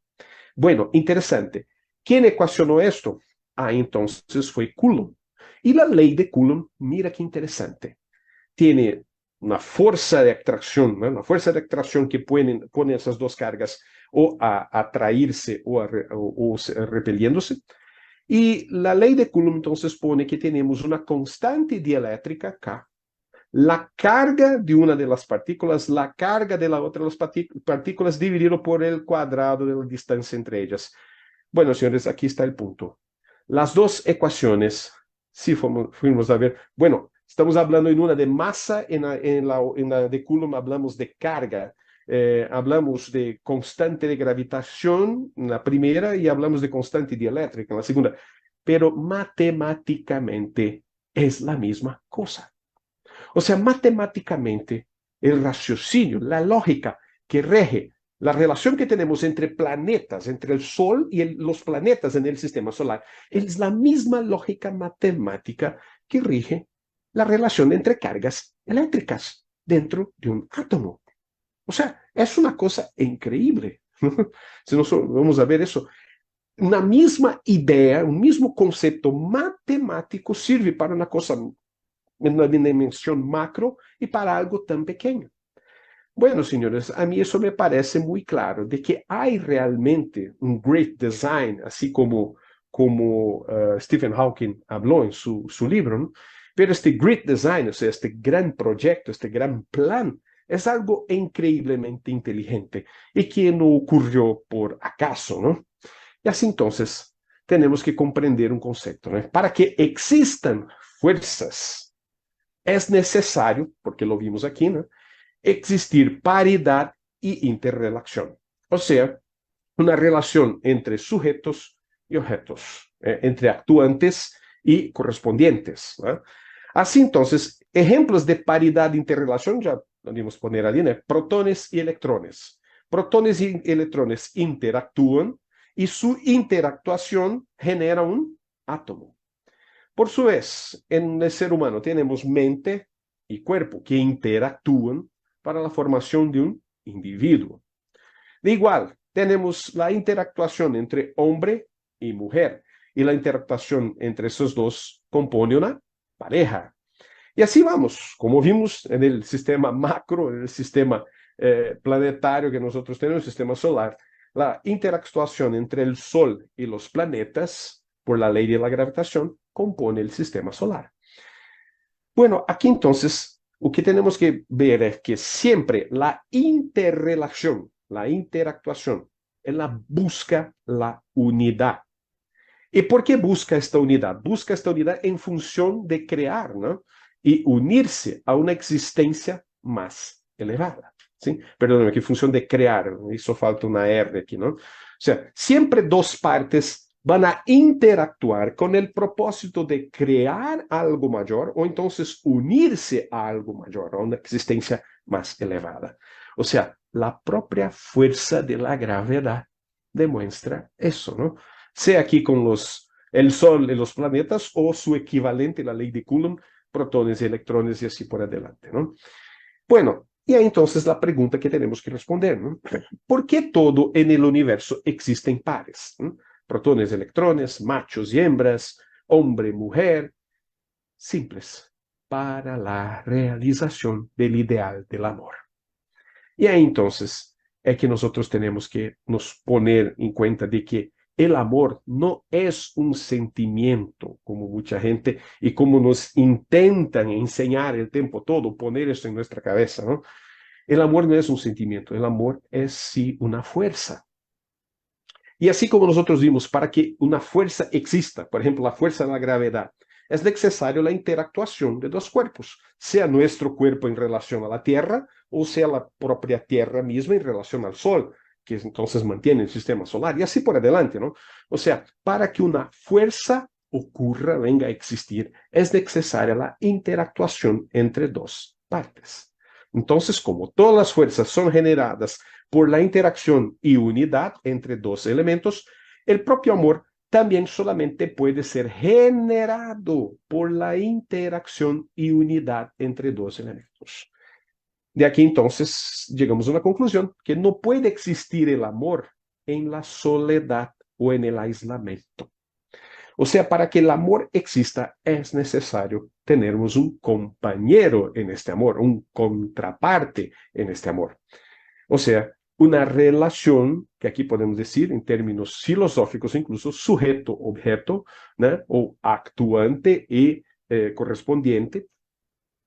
Bueno, interesante. ¿Quién ecuacionó esto? Ah, entonces fue Coulomb. Y la ley de Coulomb, mira qué interesante. Tiene una fuerza de atracción, ¿no?, una fuerza de atracción que pone esas dos cargas o a atraerse o repeliéndose. Y la ley de Coulomb entonces pone que tenemos una constante dieléctrica K, la carga de una de las partículas, la carga de la otra de las partículas dividido por el cuadrado de la distancia entre ellas. Bueno, señores, aquí está el punto. Las dos ecuaciones, si fuimos a ver, bueno, estamos hablando en una de masa, en la de Coulomb hablamos de carga, hablamos de constante de gravitación en la primera y hablamos de constante dieléctrica en la segunda, pero matemáticamente es la misma cosa. O sea, matemáticamente el raciocinio, la lógica que rige la relación que tenemos entre planetas, entre el Sol y los planetas en el sistema solar, es la misma lógica matemática que rige la relación entre cargas eléctricas dentro de un átomo. O sea, es una cosa increíble. Si nosotros vamos a ver eso, una misma idea, un mismo concepto matemático sirve para una cosa en una dimensión macro y para algo tan pequeño. Bueno, señores, a mí eso me parece muy claro, de que hay realmente un great design, así como Stephen Hawking habló en su libro, ¿no? Pero este great design, o sea, este gran proyecto, este gran plan, es algo increíblemente inteligente y que no ocurrió por acaso, ¿no? Y así entonces tenemos que comprender un concepto, ¿no? Para que existan fuerzas, es necesario, porque lo vimos aquí, ¿no?, existir paridad y interrelación. O sea, una relación entre sujetos y objetos, entre actuantes y correspondientes, ¿no? Así entonces, ejemplos de paridad e interrelación, ya podemos poner allí, ¿no?, protones y electrones. Protones y electrones interactúan y su interactuación genera un átomo. Por su vez, en el ser humano tenemos mente y cuerpo que interactúan para la formación de un individuo. De igual, tenemos la interactuación entre hombre y mujer, y la interactuación entre esos dos compone una pareja. Y así vamos, como vimos en el sistema macro, en el sistema planetario que nosotros tenemos, el sistema solar, la interactuación entre el Sol y los planetas, por la ley de la gravitación, compone el sistema solar. Bueno, aquí entonces, lo que tenemos que ver es que siempre la interrelación, la interactuación, ela busca la unidad. ¿Y por qué busca esta unidad? Busca esta unidad en función de crear, ¿no?, y unirse a una existencia más elevada, ¿sí? Perdóname, que en función de crear, hizo falta una R aquí, ¿no? O sea, siempre dos partes van a interactuar con el propósito de crear algo mayor o entonces unirse a algo mayor, a una existencia más elevada. O sea, la propia fuerza de la gravedad demuestra eso, ¿no? Sea aquí con el Sol y los planetas o su equivalente, la ley de Coulomb, protones y electrones y así por adelante, ¿no? Bueno, y ahí entonces la pregunta que tenemos que responder, ¿no? ¿Por qué todo en el universo existe en pares, ¿no? Protones, electrones, machos y hembras, hombre, mujer. Simples. para la realización del ideal del amor. Y ahí entonces es que nosotros tenemos que nos poner en cuenta de que el amor no es un sentimiento, como mucha gente, y como nos intentan enseñar el tiempo todo, poner esto en nuestra cabeza, ¿no? El amor no es un sentimiento, el amor es sí una fuerza. Y así como nosotros vimos, para que una fuerza exista, por ejemplo, la fuerza de la gravedad, es necesario la interactuación de dos cuerpos, sea nuestro cuerpo en relación a la Tierra o sea la propia Tierra misma en relación al Sol, que entonces mantiene el sistema solar, y así por adelante, ¿no? O sea, para que una fuerza ocurra, venga a existir, es necesaria la interactuación entre dos partes. Entonces, como todas las fuerzas son generadas por la interacción y unidad entre dos elementos, el propio amor también solamente puede ser generado por la interacción y unidad entre dos elementos. De aquí entonces llegamos a una conclusión, que no puede existir el amor en la soledad o en el aislamiento. O sea, para que el amor exista es necesario tenermos un compañero en este amor, un contraparte en este amor. O sea, una relación, que aquí podemos decir en términos filosóficos incluso, sujeto-objeto, ¿no? O actuante y correspondiente.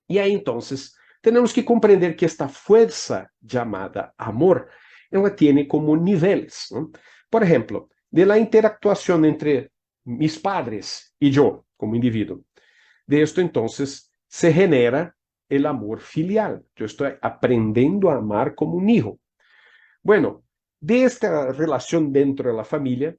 Y ahí entonces tenemos que comprender que esta fuerza llamada amor, ela tiene como niveles, ¿no? Por ejemplo, de la interactuación entre mis padres y yo como individuo. De esto entonces se genera el amor filial. Yo estoy aprendiendo a amar como un hijo. Bueno, de esta relación dentro de la familia,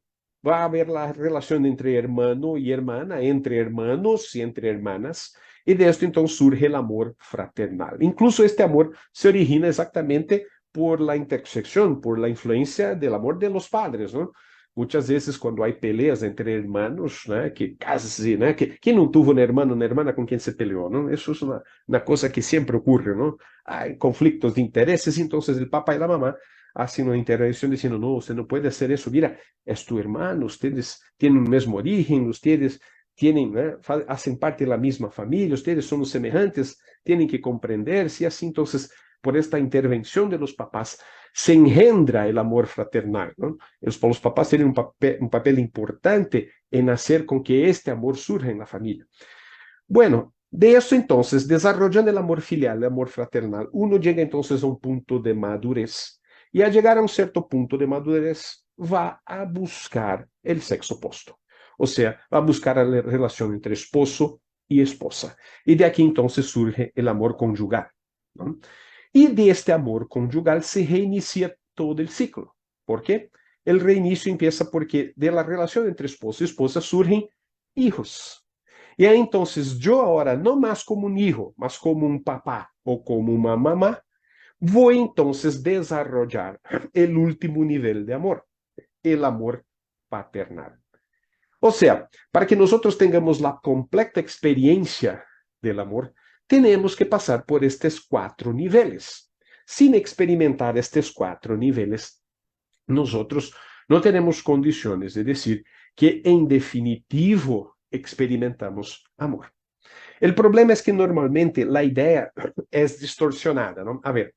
va a haber la relación entre hermano y hermana, entre hermanos y entre hermanas, y de esto entonces surge el amor fraternal. Incluso este amor se origina exactamente por la intersección, por la influencia del amor de los padres, ¿no? Muchas veces cuando hay peleas entre hermanos, ¿no? Que casi, ¿no? ¿Quién no tuvo un hermano, una hermana con quien se peleó, ¿no? Eso es una cosa que siempre ocurre, ¿no? Hay conflictos de intereses, entonces el papá y la mamá hacen una intervención diciendo, no, usted no puede hacer eso, mira, es tu hermano, ustedes tienen el mismo origen, ustedes tienen, hacen parte de la misma familia, ustedes son semejantes, tienen que comprenderse, y así entonces, por esta intervención de los papás, se engendra el amor fraternal, ¿no? Los papás tienen un papel importante en hacer con que este amor surja en la familia. Bueno, de eso entonces, desarrollando el amor filial, el amor fraternal, uno llega entonces a un punto de madurez. Y al llegar a un cierto punto de madurez, va a buscar el sexo opuesto. O sea, va a buscar la relación entre esposo y esposa. Y de aquí entonces surge el amor conyugal, ¿no? Y de este amor conyugal se reinicia todo el ciclo. ¿Por qué? El reinicio empieza porque de la relación entre esposo y esposa surgen hijos. Y ahí entonces yo ahora, no más como un hijo, más como un papá o como una mamá, voy entonces a desarrollar el último nivel de amor, el amor paternal. O sea, para que nosotros tengamos la completa experiencia del amor, tenemos que pasar por estos 4 niveles. Sin experimentar estos 4 niveles, nosotros no tenemos condiciones de decir que en definitivo experimentamos amor. El problema es que normalmente la idea es distorsionada, ¿no? A ver,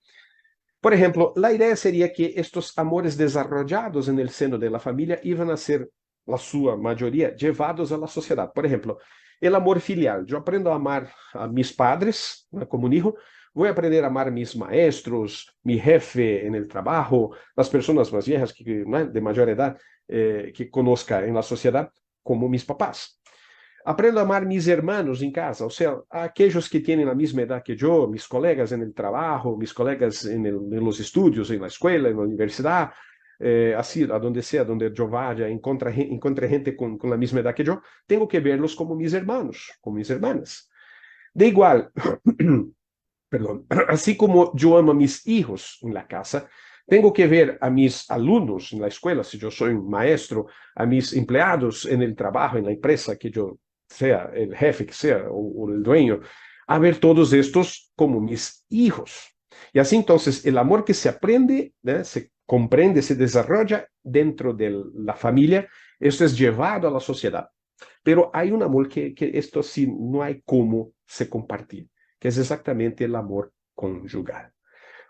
por ejemplo, la idea sería que estos amores desarrollados en el seno de la familia iban a ser, la sua mayoría, llevados a la sociedad. Por ejemplo, el amor filial. Yo aprendo a amar a mis padres, ¿no? Como un hijo. Voy a aprender a amar a mis maestros, mi jefe en el trabajo, las personas más viejas ¿no? De mayor edad que conozca en la sociedad, como mis papás. Aprendo a amar mis hermanos en casa, o sea, aquellos que tienen la misma edad que yo, mis colegas en el trabajo, mis colegas en los estudios, en la escuela, en la universidad, así, a donde sea, donde yo vaya, encuentre gente con la misma edad que yo, tengo que verlos como mis hermanos, como mis hermanas. De igual, perdón, así como yo amo a mis hijos en la casa, tengo que ver a mis alumnos en la escuela, si yo soy un maestro, a mis empleados en el trabajo, en la empresa que yo sea, el jefe que sea, o el dueño, a ver todos estos como mis hijos. Y así entonces el amor que se aprende, ¿no? Se comprende, se desarrolla dentro de la familia, esto es llevado a la sociedad. Pero hay un amor que esto sí no hay cómo se compartir, que es exactamente el amor conyugal.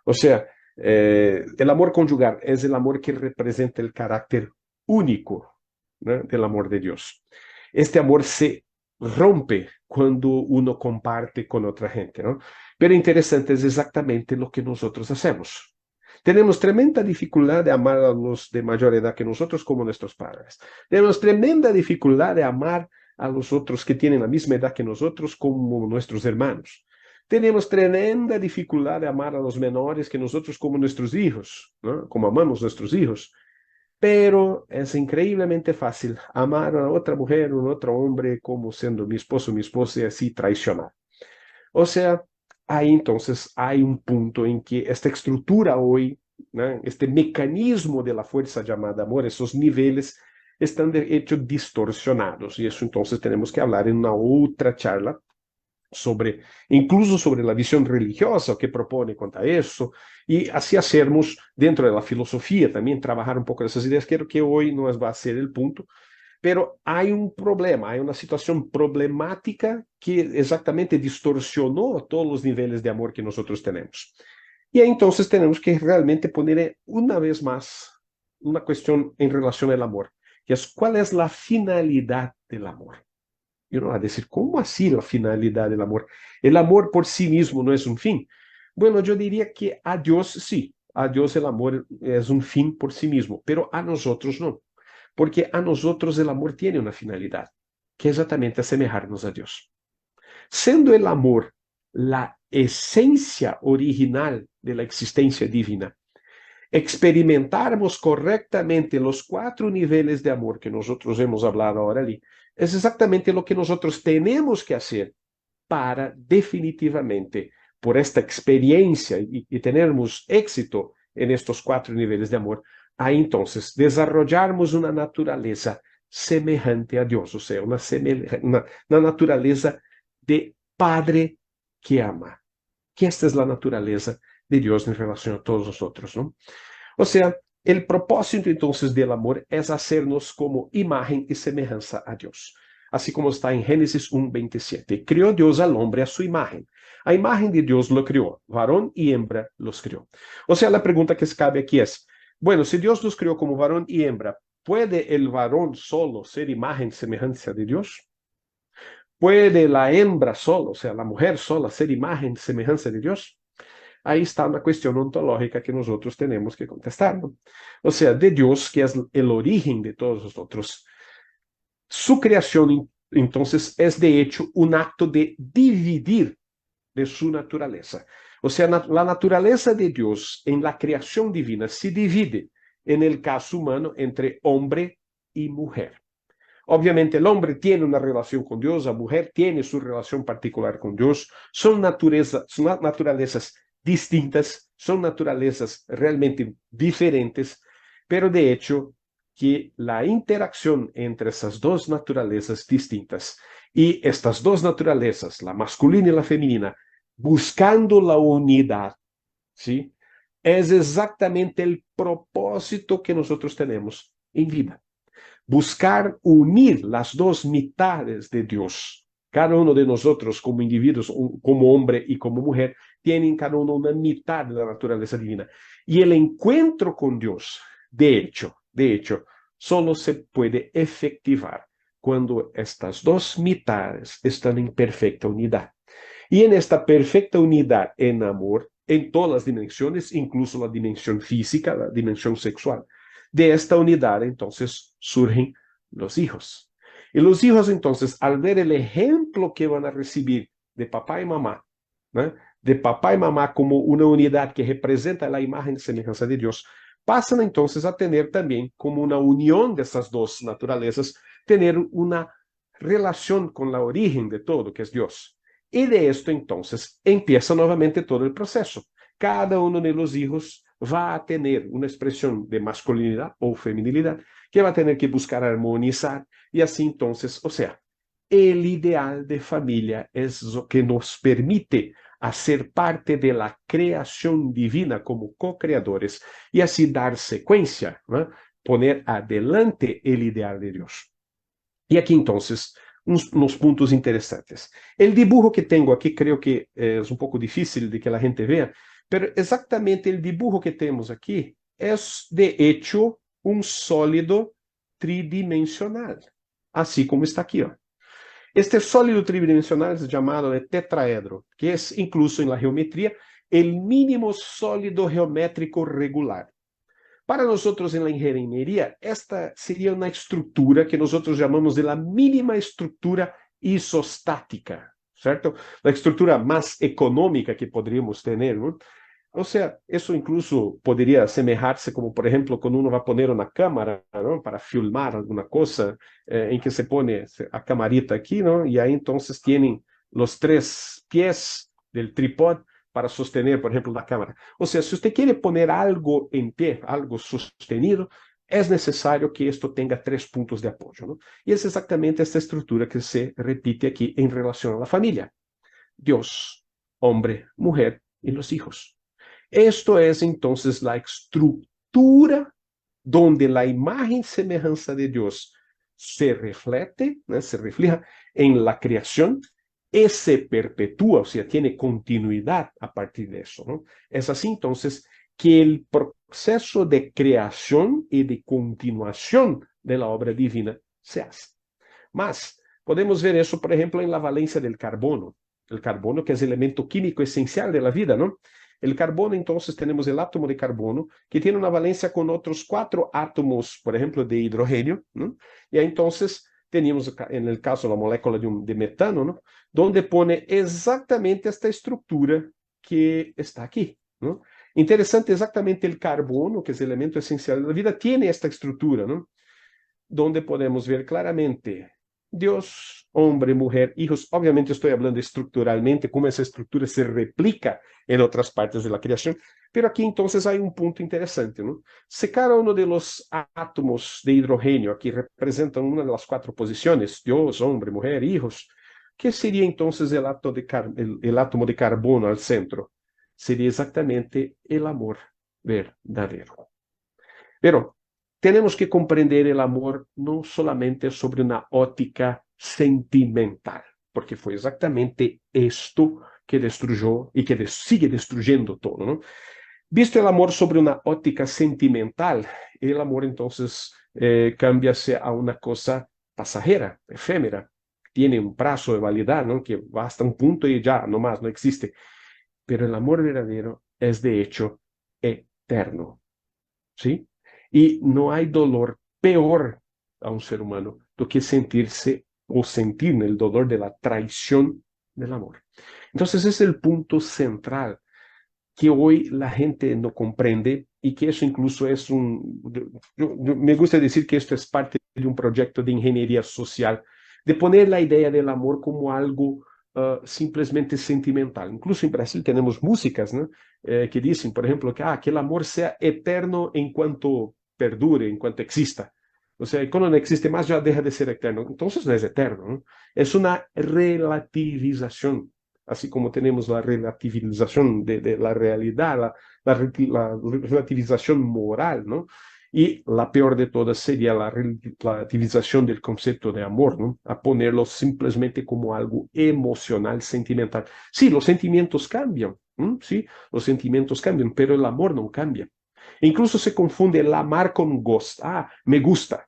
O sea, el amor conyugal es el amor que representa el carácter único, ¿no?, del amor de Dios. Este amor se rompe cuando uno comparte con otra gente, ¿no? Pero interesante es exactamente lo que nosotros hacemos. Tenemos tremenda dificultad de amar a los de mayor edad que nosotros como nuestros padres. Tenemos tremenda dificultad de amar a los otros que tienen la misma edad que nosotros como nuestros hermanos. Tenemos tremenda dificultad de amar a los menores que nosotros como nuestros hijos, ¿no?, como amamos nuestros hijos. Pero es increíblemente fácil amar a otra mujer o a otro hombre como siendo mi esposo o mi esposa y así traicionar. O sea, ahí entonces hay un punto en que esta estructura hoy, ¿no?, este mecanismo de la fuerza llamada amor, esos niveles están de hecho distorsionados. Y eso entonces tenemos que hablar en una otra charla sobre, incluso sobre la visión religiosa que propone contra eso, y así hacernos dentro de la filosofía también trabajar un poco de esas ideas. Creo que hoy no va a ser el punto, pero hay un problema, hay una situación problemática que exactamente distorsionó todos los niveles de amor que nosotros tenemos. Y entonces tenemos que realmente poner una vez más una cuestión en relación al amor, que es cuál es la finalidad del amor. Y uno va a decir, ¿cómo así la finalidad del amor? ¿El amor por sí mismo no es un fin? Bueno, yo diría que a Dios sí, a Dios el amor es un fin por sí mismo, pero a nosotros no, porque a nosotros el amor tiene una finalidad, que es exactamente asemejarnos a Dios. Siendo el amor la esencia original de la existencia divina, experimentarmos correctamente los 4 niveles de amor que nosotros hemos hablado ahora ali, es exactamente lo que nosotros tenemos que hacer para definitivamente, por esta experiencia y tenermos éxito en estos 4 niveles de amor, ahí entonces desarrollarmos una naturaleza semejante a Dios, o sea, una naturaleza de Padre que ama, que esta es la naturaleza de Dios en relación a todos nosotros, ¿no? O sea, el propósito entonces del amor es hacernos como imagen y semejanza a Dios. Así como está en Génesis 1:27. Crió Dios al hombre a su imagen. A imagen de Dios lo crió. Varón y hembra los crió. O sea, la pregunta que cabe aquí es, bueno, si Dios los crió como varón y hembra, ¿puede el varón solo ser imagen y semejanza de Dios? ¿Puede la hembra solo, o sea, la mujer sola, ser imagen y semejanza de Dios? Ahí está una cuestión ontológica que nosotros tenemos que contestar, ¿no? O sea, de Dios, que es el origen de todos nosotros, su creación entonces es de hecho un acto de dividir de su naturaleza. O sea, la naturaleza de Dios en la creación divina se divide, en el caso humano, entre hombre y mujer. Obviamente el hombre tiene una relación con Dios, la mujer tiene su relación particular con Dios, son naturalezas distintas, son naturalezas realmente diferentes, pero de hecho que la interacción entre esas dos naturalezas distintas y estas dos naturalezas, la masculina y la femenina, buscando la unidad, ¿sí?, es exactamente el propósito que nosotros tenemos en vida. Buscar unir las dos mitades de Dios. Cada uno de nosotros como individuos, como hombre y como mujer, tienen cada uno una mitad de la naturaleza divina. Y el encuentro con Dios, de hecho, solo se puede efectivar cuando estas dos mitades están en perfecta unidad. Y en esta perfecta unidad en amor, en todas las dimensiones, incluso la dimensión física, la dimensión sexual. De esta unidad, entonces, surgen los hijos. Y los hijos, entonces, al ver el ejemplo que van a recibir de papá y mamá, ¿no?, de papá y mamá como una unidad que representa la imagen y semejanza de Dios, pasan entonces a tener también como una unión de esas dos naturalezas, tener una relación con la origen de todo, que es Dios. Y de esto entonces empieza nuevamente todo el proceso. Cada uno de los hijos va a tener una expresión de masculinidad o feminilidad que va a tener que buscar armonizar y así entonces, o sea, el ideal de familia es lo que nos permite hacer parte de la creación divina como co-creadores y así dar secuencia, ¿no?, poner adelante el ideal de Dios. Y aquí entonces, unos puntos interesantes. El dibujo que tengo aquí creo que es un poco difícil de que la gente vea, pero exactamente el dibujo que tenemos aquí es de hecho un sólido tridimensional, así como está aquí. Ó. Este sólido tridimensional es llamado de tetraedro, que es incluso en la geometría el mínimo sólido geométrico regular. Para nosotros en la ingeniería, esta sería una estructura que nosotros llamamos de la mínima estructura isostática, ¿cierto? La estructura más económica que podríamos tener, ¿no? O sea, eso incluso podría asemejarse como, por ejemplo, cuando uno va a poner una cámara, ¿no? Para filmar alguna cosa, en que se pone a camarita aquí, ¿no? Y ahí entonces tienen los tres pies del tripod para sostener, por ejemplo, la cámara. O sea, si usted quiere poner algo en pie, algo sostenido, es necesario que esto tenga tres puntos de apoyo, ¿no? Y es exactamente esta estructura que se repite aquí en relación a la familia. Dios, hombre, mujer y los hijos. Esto es entonces la estructura donde la imagen y semejanza de Dios se reflete, ¿no? Se refleja en la creación y se perpetúa, o sea, tiene continuidad a partir de eso, ¿no? Es así entonces que el proceso de creación y de continuación de la obra divina se hace. Mas podemos ver eso, por ejemplo, en la valencia del carbono. El carbono, que es el elemento químico esencial de la vida, ¿no? El carbono, entonces, tenemos el átomo de carbono, que tiene una valencia con otros 4 átomos, por ejemplo, de hidrógeno, ¿no? Y ahí, entonces, tenemos, en el caso, la molécula de metano, ¿no? Donde pone exactamente esta estructura que está aquí, ¿no? Interesante, exactamente el carbono, que es el elemento esencial de la vida, tiene esta estructura, ¿no? Donde podemos ver claramente Dios, hombre, mujer, hijos. Obviamente estoy hablando estructuralmente, cómo esa estructura se replica en otras partes de la creación, pero aquí entonces hay un punto interesante, ¿no? Si cada uno de los átomos de hidrógeno aquí representan una de las 4 posiciones, Dios, hombre, mujer, hijos, ¿qué sería entonces el átomo de carbono al centro? Sería exactamente el amor verdadero. Pero tenemos que comprender el amor no solamente sobre una óptica sentimental, porque fue exactamente esto que destruyó y que sigue destruyendo todo, ¿no? Visto el amor sobre una óptica sentimental, el amor entonces cambia a una cosa pasajera, efémera, tiene un plazo de validad, ¿no? Que va hasta un punto y ya, no más, no existe. Pero el amor verdadero es de hecho eterno. ¿Sí? Y no hay dolor peor a un ser humano do que sentirse o sentir el dolor de la traición del amor. Entonces es el punto central que hoy la gente no comprende y que eso incluso es me gusta decir que esto es parte de un proyecto de ingeniería social, de poner la idea del amor como algo simplesmente sentimental. Incluso en Brasil tenemos músicas, ¿no? Que dicen, por ejemplo, que el amor sea eterno en cuanto perdure, en cuanto exista. O sea, cuando no existe más ya deja de ser eterno. Entonces no es eterno, ¿no? Es una relativización, así como tenemos la relativización de la realidad, la relativización moral, ¿no? Y la peor de todas sería la relativización del concepto de amor, ¿no? A ponerlo simplemente como algo emocional, sentimental. Sí, los sentimientos cambian, ¿no? Sí, los sentimientos cambian, pero el amor no cambia. Incluso se confunde el amar con gust. Ah, me gusta.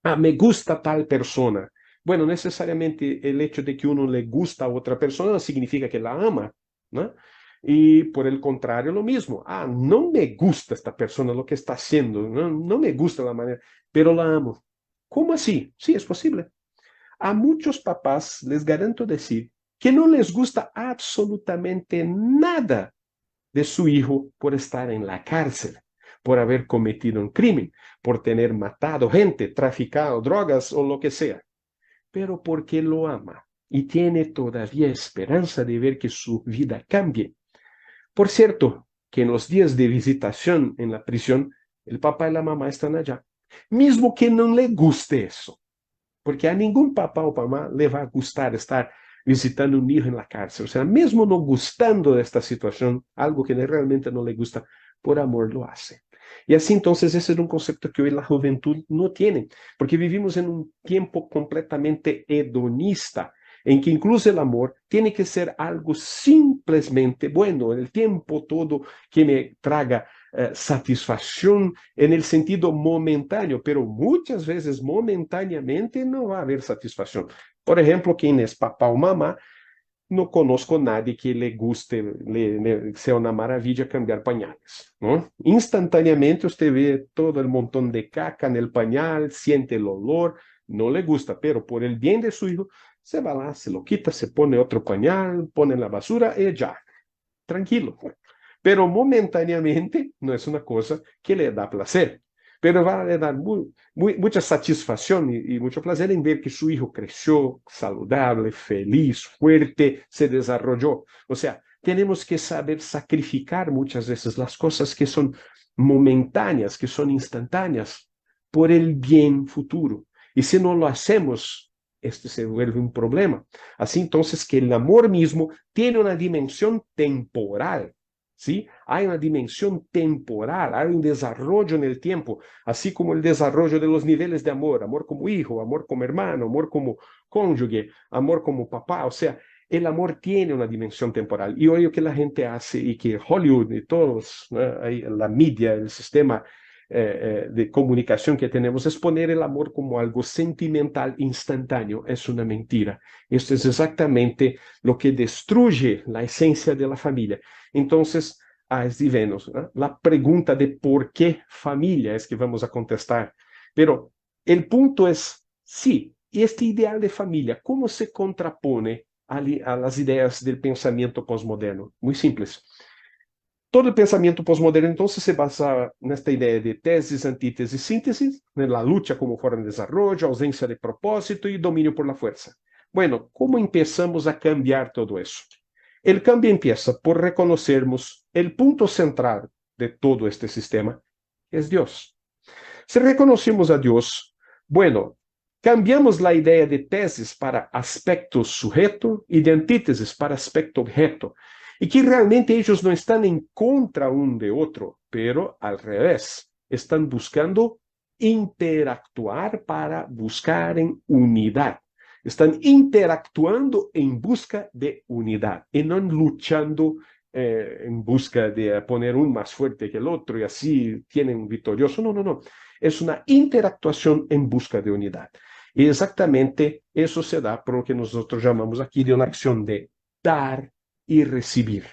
Ah, me gusta tal persona. Bueno, necesariamente el hecho de que uno le gusta a otra persona no significa que la ama, ¿no? Y por el contrario, lo mismo. Ah, no me gusta esta persona, lo que está haciendo, no me gusta la manera, pero la amo. ¿Cómo así? Sí, es posible. A muchos papás les garanto decir que no les gusta absolutamente nada de su hijo por estar en la cárcel, por haber cometido un crimen, por tener matado gente, traficado drogas o lo que sea, pero porque lo ama y tiene todavía esperanza de ver que su vida cambie. Por cierto, que en los días de visitación en la prisión, el papá y la mamá están allá, mismo que no le guste eso, porque a ningún papá o mamá le va a gustar estar visitando un hijo en la cárcel. O sea, mismo no gustando de esta situación, algo que realmente no le gusta, por amor lo hace. Y así entonces ese es un concepto que hoy la juventud no tiene, porque vivimos en un tiempo completamente hedonista, en que incluso el amor tiene que ser algo simplemente bueno, el tiempo todo que me traga satisfacción en el sentido momentáneo, pero muchas veces momentáneamente no va a haber satisfacción. Por ejemplo, quien es papá o mamá, no conozco nadie que le guste, sea una maravilla cambiar pañales, ¿no? Instantáneamente usted ve todo el montón de caca en el pañal, siente el olor, no le gusta, pero por el bien de su hijo, se va lá, se lo quita, se pone otro pañal, pone en la basura y ya, tranquilo. Pero momentáneamente no es una cosa que le da placer, pero va a dar mucha satisfacción y mucho placer en ver que su hijo creció saludable, feliz, fuerte, se desarrolló. O sea, tenemos que saber sacrificar muchas veces las cosas que son momentáneas, que son instantáneas, por el bien futuro. Y si no lo hacemos, este se vuelve un problema. Así entonces que el amor mismo tiene una dimensión temporal. ¿Sí? Hay una dimensión temporal, hay un desarrollo en el tiempo, así como el desarrollo de los niveles de amor, amor como hijo, amor como hermano, amor como cónyuge, amor como papá, o sea, el amor tiene una dimensión temporal. Y hoy lo que la gente hace y que Hollywood y todos, ¿no? La media, el sistema de comunicación que tenemos es poner el amor como algo sentimental instantáneo. Es una mentira. Esto es exactamente lo que destruye la esencia de la familia. Entonces, es de Venus, ¿no? La pregunta de por qué familia es que vamos a contestar. Pero el punto es, sí, este ideal de familia, ¿cómo se contrapone a las ideas del pensamiento posmoderno? Muy simples. Todo el pensamiento posmoderno entonces se basa en esta idea de tesis, antítesis, síntesis, en la lucha como forma de desarrollo, ausencia de propósito y dominio por la fuerza. Bueno, ¿cómo empezamos a cambiar todo eso? El cambio empieza por reconocernos el punto central de todo este sistema, que es Dios. Si reconocemos a Dios, bueno, cambiamos la idea de tesis para aspecto sujeto y de antítesis para aspecto objeto, y que realmente ellos no están en contra un de otro, pero al revés, están buscando interactuar para buscar en unidad. Están interactuando en busca de unidad y no luchando en busca de poner un más fuerte que el otro y así tienen un victorioso. No, no, no. Es una interactuación en busca de unidad. Y exactamente eso se da por lo que nosotros llamamos aquí de una acción de dar y recibir.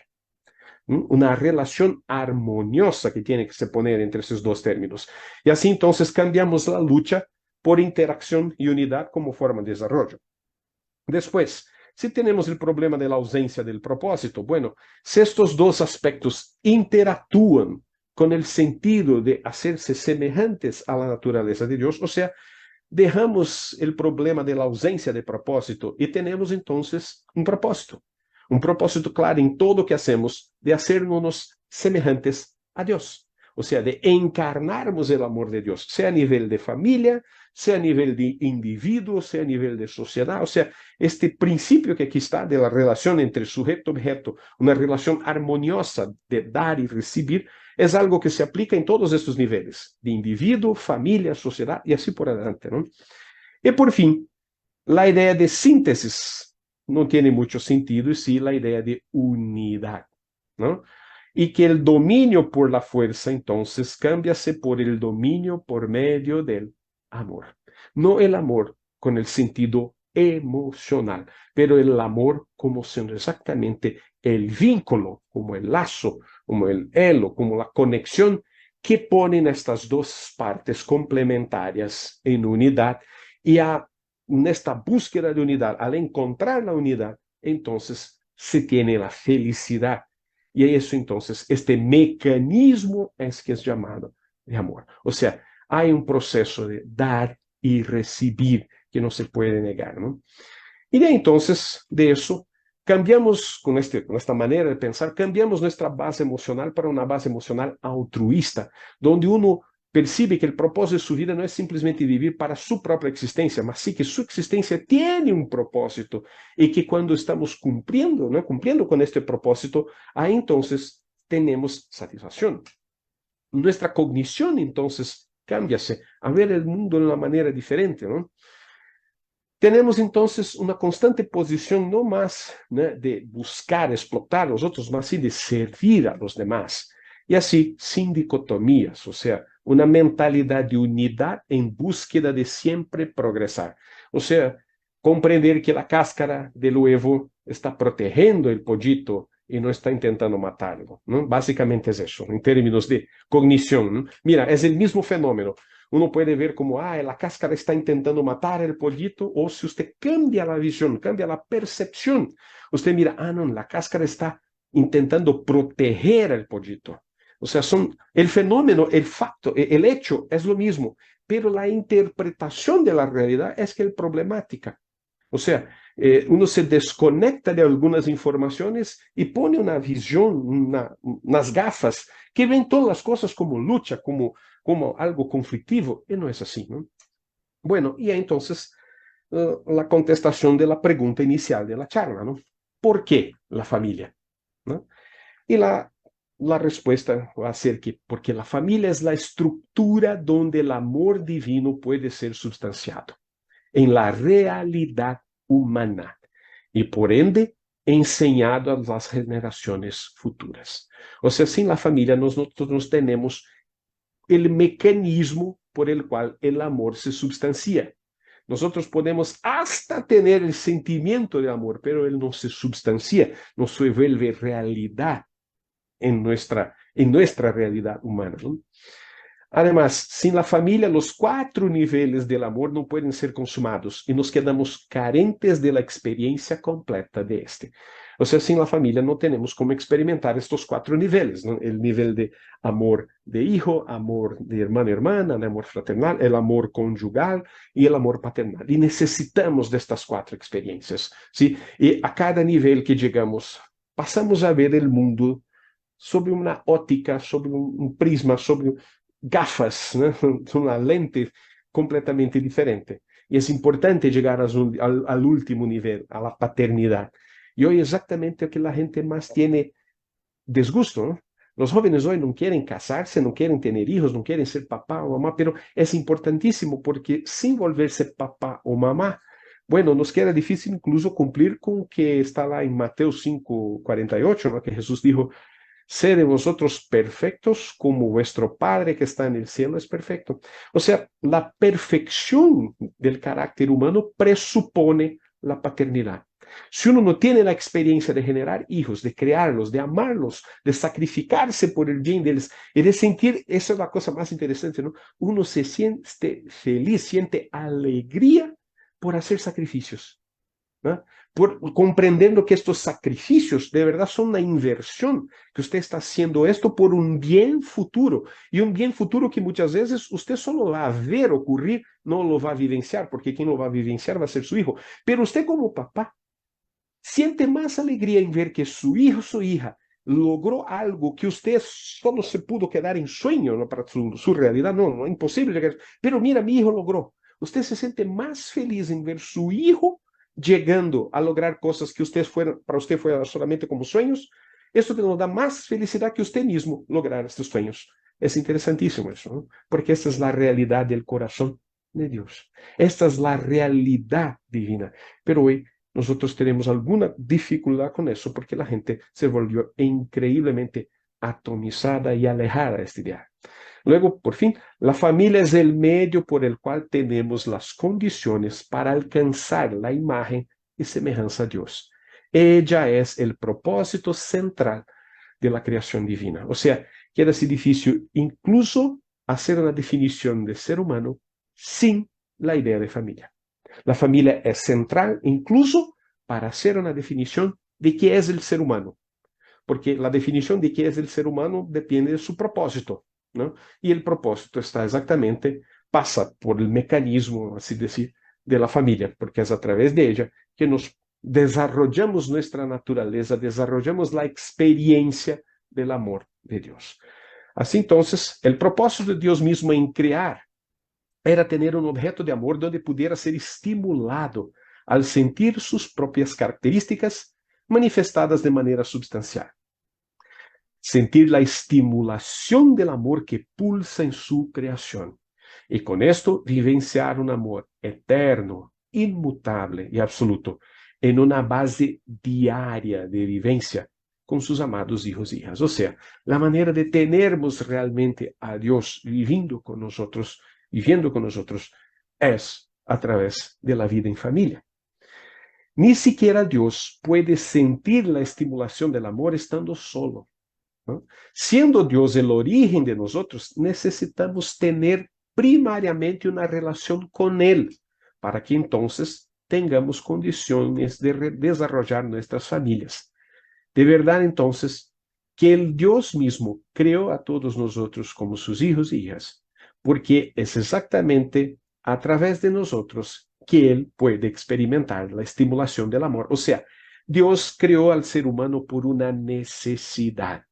Una relación armoniosa que tiene que se poner entre esos dos términos. Y así entonces cambiamos la lucha por interacción y unidad como forma de desarrollo. Después, si tenemos el problema de la ausencia del propósito, bueno, si estos dos aspectos interactúan con el sentido de hacerse semejantes a la naturaleza de Dios, o sea, dejamos el problema de la ausencia de propósito y tenemos entonces un propósito claro en todo lo que hacemos de hacernos semejantes a Dios, o sea, de encarnarnos el amor de Dios, sea a nivel de familia, sea a nivel de individuo, sea a nivel de sociedad, o sea, este principio que aquí está de la relación entre sujeto y objeto, una relación armoniosa de dar y recibir, es algo que se aplica en todos estos niveles, de individuo, familia, sociedad y así por adelante, ¿no? Y por fin, la idea de síntesis no tiene mucho sentido y sí la idea de unidad, ¿no? Y que el dominio por la fuerza entonces cámbiase por el dominio por medio del amor. No el amor con el sentido emocional, pero el amor como siendo exactamente el vínculo, como el lazo, como el elo, como la conexión que ponen estas dos partes complementarias en unidad y en esta búsqueda de unidad, al encontrar la unidad, entonces se tiene la felicidad. Y eso entonces, este mecanismo es que es llamado de amor. O sea, hay un proceso de dar y recibir que no se puede negar, ¿no? Y de entonces, de eso, cambiamos con esta manera de pensar, cambiamos nuestra base emocional para una base emocional altruista, donde uno percibe que el propósito de su vida no es simplemente vivir para su propia existencia, mas sí que su existencia tiene un propósito y que cuando estamos cumpliendo, ¿no? Cumpliendo con este propósito, ahí entonces tenemos satisfacción. nuestra cognición entonces cámbiase a ver el mundo de una manera diferente, ¿no? Tenemos entonces una constante posición no más, ¿no?, de buscar, explotar a los otros, más sí de servir a los demás. Y así, sin dicotomías, o sea, una mentalidad de unidad en búsqueda de siempre progresar. O sea, comprender que la cáscara del huevo está protegiendo el pollito y no está intentando matarlo, ¿no? Básicamente es eso, en términos de cognición, ¿no? Mira, es el mismo fenómeno. Uno puede ver como, la cáscara está intentando matar el pollito, o si usted cambia la visión, cambia la percepción, usted mira, no, la cáscara está intentando proteger al pollito. O sea, el fenómeno, el facto, el hecho es lo mismo, pero la interpretación de la realidad es que es problemática. O sea, uno se desconecta de algunas informaciones y pone una visión, unas gafas que ven todas las cosas como lucha, como algo conflictivo, y no es así, ¿no? Bueno, y entonces la contestación de la pregunta inicial de la charla, ¿no? ¿Por qué la familia? ¿No? Y la respuesta va a ser que porque la familia es la estructura donde el amor divino puede ser sustanciado en la realidad humana y por ende enseñado a las generaciones futuras. O sea, sin la familia nosotros tenemos el mecanismo por el cual el amor se substancia. Nosotros podemos hasta tener el sentimiento de amor, pero él no se substancia, no se vuelve realidad en nuestra realidad humana, ¿no? Además, sin la familia, los 4 niveles del amor no pueden ser consumados y nos quedamos carentes de la experiencia completa de este. O sea, sin la familia no tenemos cómo experimentar estos 4 niveles, ¿no? El nivel de amor de hijo, amor de hermano-hermana, el amor fraternal, el amor conyugal y el amor paternal. Y necesitamos de estas 4 experiencias, ¿sí? Y a cada nivel que llegamos, pasamos a ver el mundo sobre una óptica, sobre un prisma, sobre gafas, ¿no? Una lente completamente diferente. Y es importante llegar al último nivel, a la paternidad. Y hoy exactamente lo que la gente más tiene desgusto, ¿no? Los jóvenes hoy no quieren casarse, no quieren tener hijos, no quieren ser papá o mamá, pero es importantísimo porque sin volverse papá o mamá, bueno, nos queda difícil incluso cumplir con que está lá en Mateo 5:48, ¿no? Que Jesús dijo, sed vosotros perfectos como vuestro Padre que está en el cielo es perfecto. O sea, la perfección del carácter humano presupone la paternidad. Si uno no tiene la experiencia de generar hijos, de crearlos, de amarlos, de sacrificarse por el bien de ellos y de sentir, esa es la cosa más interesante, ¿no? Uno se siente feliz, siente alegría por hacer sacrificios, ¿no? Comprendiendo que estos sacrificios de verdad son una inversión, que usted está haciendo esto por un bien futuro, y un bien futuro que muchas veces usted solo va a ver ocurrir, no lo va a vivenciar, porque quien lo va a vivenciar va a ser su hijo, pero usted como papá siente más alegría en ver que su hijo o su hija logró algo que usted solo se pudo quedar en sueño, ¿no? Para su realidad, no es imposible llegar, pero mira, mi hijo logró. Usted se siente más feliz en ver su hijo llegando a lograr cosas que para usted fueran solamente como sueños. Esto nos da más felicidad que usted mismo lograr estos sueños. Es interesantísimo eso, ¿no? Porque esta es la realidad del corazón de Dios. Esta es la realidad divina. Pero hoy nosotros tenemos alguna dificultad con eso porque la gente se volvió increíblemente atomizada y alejada de este ideal. Luego, por fin, la familia es el medio por el cual tenemos las condiciones para alcanzar la imagen y semejanza a Dios. Ella es el propósito central de la creación divina. O sea, queda así difícil incluso hacer una definición de ser humano sin la idea de familia. La familia es central incluso para hacer una definición de qué es el ser humano, porque la definición de qué es el ser humano depende de su propósito, ¿no? Y el propósito pasa por el mecanismo, así decir, de la familia, porque es a través de ella que nos desarrollamos nuestra naturaleza, desarrollamos la experiencia del amor de Dios. Así entonces, el propósito de Dios mismo en crear era tener un objeto de amor donde pudiera ser estimulado al sentir sus propias características manifestadas de manera substancial. sentir la estimulación del amor que pulsa en su creación. Y con esto vivenciar un amor eterno, inmutable y absoluto, en una base diaria de vivencia con sus amados hijos e hijas. O sea, la manera de tenermos realmente a Dios viviendo con nosotros es a través de la vida en familia. Ni siquiera Dios puede sentir la estimulación del amor estando solo, ¿no? Siendo Dios el origen de nosotros, necesitamos tener primariamente una relación con Él, para que entonces tengamos condiciones de desarrollar nuestras familias. De verdad, entonces, que el Dios mismo creó a todos nosotros como sus hijos y hijas, porque es exactamente a través de nosotros que Él puede experimentar la estimulación del amor. O sea, Dios creó al ser humano por una necesidad.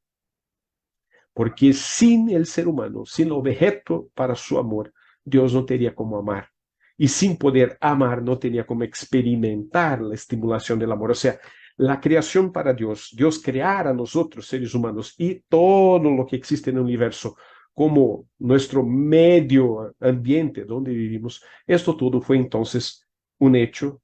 Porque sin el ser humano, sin objeto para su amor, Dios no tenía como amar. Y sin poder amar, no tenía como experimentar la estimulación del amor. O sea, la creación para Dios, Dios crear a nosotros, seres humanos, y todo lo que existe en el universo, como nuestro medio ambiente donde vivimos, esto todo fue entonces un hecho,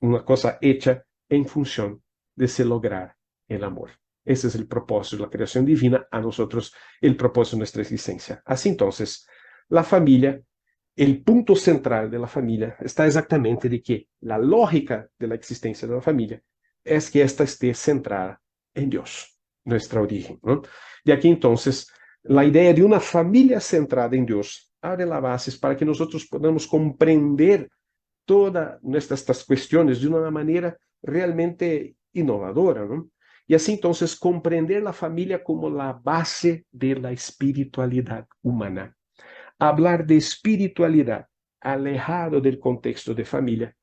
una cosa hecha en función de se lograr el amor. Ese es el propósito de la creación divina, a nosotros el propósito de nuestra existencia. Así entonces, la familia, el punto central de la familia está exactamente de que la lógica de la existencia de la familia es que ésta esté centrada en Dios, nuestra origen, ¿no? De aquí entonces, la idea de una familia centrada en Dios abre las bases para que nosotros podamos comprender todas estas cuestiones de una manera realmente innovadora, ¿no? Y así entonces comprender la familia como la base de la espiritualidad humana. Hablar de espiritualidad alejado del contexto de familia,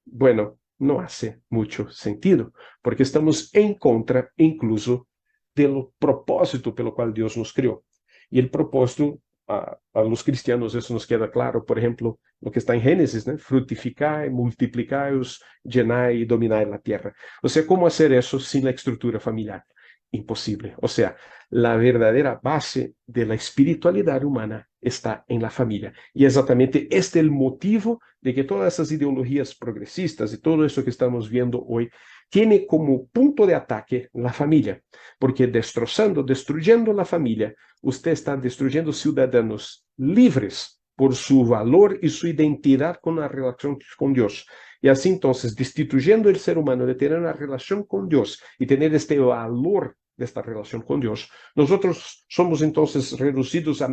bueno, no hace mucho sentido, porque estamos en contra incluso del propósito pelo cual Dios nos creó. Y el propósito, a los cristianos eso nos queda claro, por ejemplo, lo que está en Génesis, ¿no? Fructificai, multiplicaos, llenai y dominai la tierra. O sea, ¿cómo hacer eso sin la estructura familiar? Imposible. O sea, la verdadera base de la espiritualidad humana está en la familia. Y exactamente este es el motivo de que todas esas ideologías progresistas y todo eso que estamos viendo hoy tiene como punto de ataque la familia, porque destruyendo la familia, usted está destruyendo ciudadanos libres por su valor y su identidad con la relación con Dios. Y así entonces, destituyendo el ser humano de tener una relación con Dios y tener este valor de esta relación con Dios, nosotros somos entonces reducidos a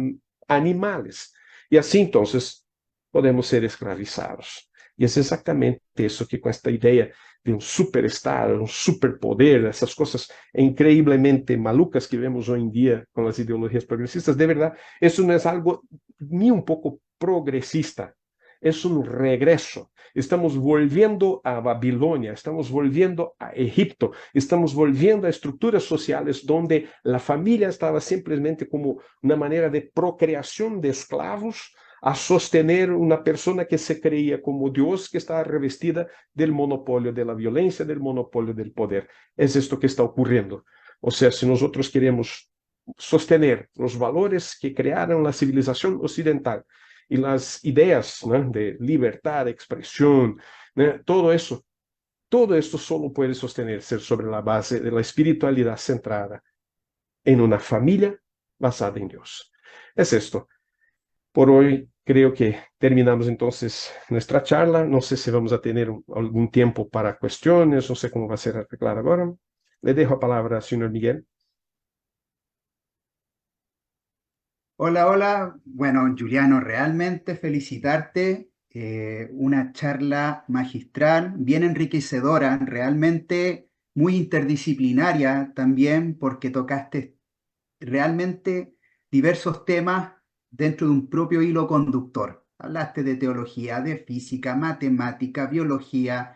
animales. Y así entonces podemos ser esclavizados. Y es exactamente eso que con esta idea de un superestado, un superpoder, esas cosas increíblemente malucas que vemos hoy en día con las ideologías progresistas, de verdad, eso no es algo ni un poco progresista, es un regreso. Estamos volviendo a Babilonia, estamos volviendo a Egipto, estamos volviendo a estructuras sociales donde la familia estaba simplemente como una manera de procreación de esclavos a sostener una persona que se creía como Dios, que estaba revestida del monopolio de la violencia, del monopolio del poder. Es esto que está ocurriendo. O sea, si nosotros queremos sostener los valores que crearon la civilización occidental y las ideas, ¿no?, de libertad de expresión, ¿no?, todo esto solo puede sostenerse sobre la base de la espiritualidad centrada en una familia basada en Dios. Es esto. Por hoy creo que terminamos entonces nuestra charla. No sé si vamos a tener algún tiempo para cuestiones, no sé cómo va a ser arreglado ahora. Le dejo la palabra al señor Miguel. Hola, hola. Bueno, Juliano, realmente felicitarte. Una charla magistral, bien enriquecedora, realmente muy interdisciplinaria también, porque tocaste realmente diversos temas dentro de un propio hilo conductor. Hablaste de teología, de física, matemática, biología,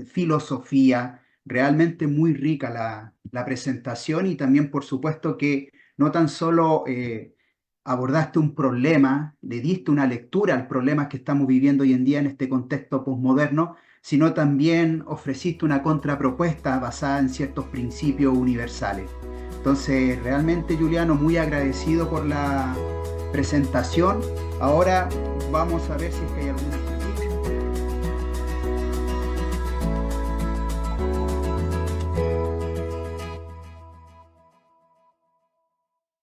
filosofía. Realmente muy rica la presentación y también, por supuesto, que no tan solo abordaste un problema, le diste una lectura al problema que estamos viviendo hoy en día en este contexto posmoderno, sino también ofreciste una contrapropuesta basada en ciertos principios universales. Entonces, realmente, Juliano, muy agradecido por la presentación. Ahora vamos a ver si es que hay alguna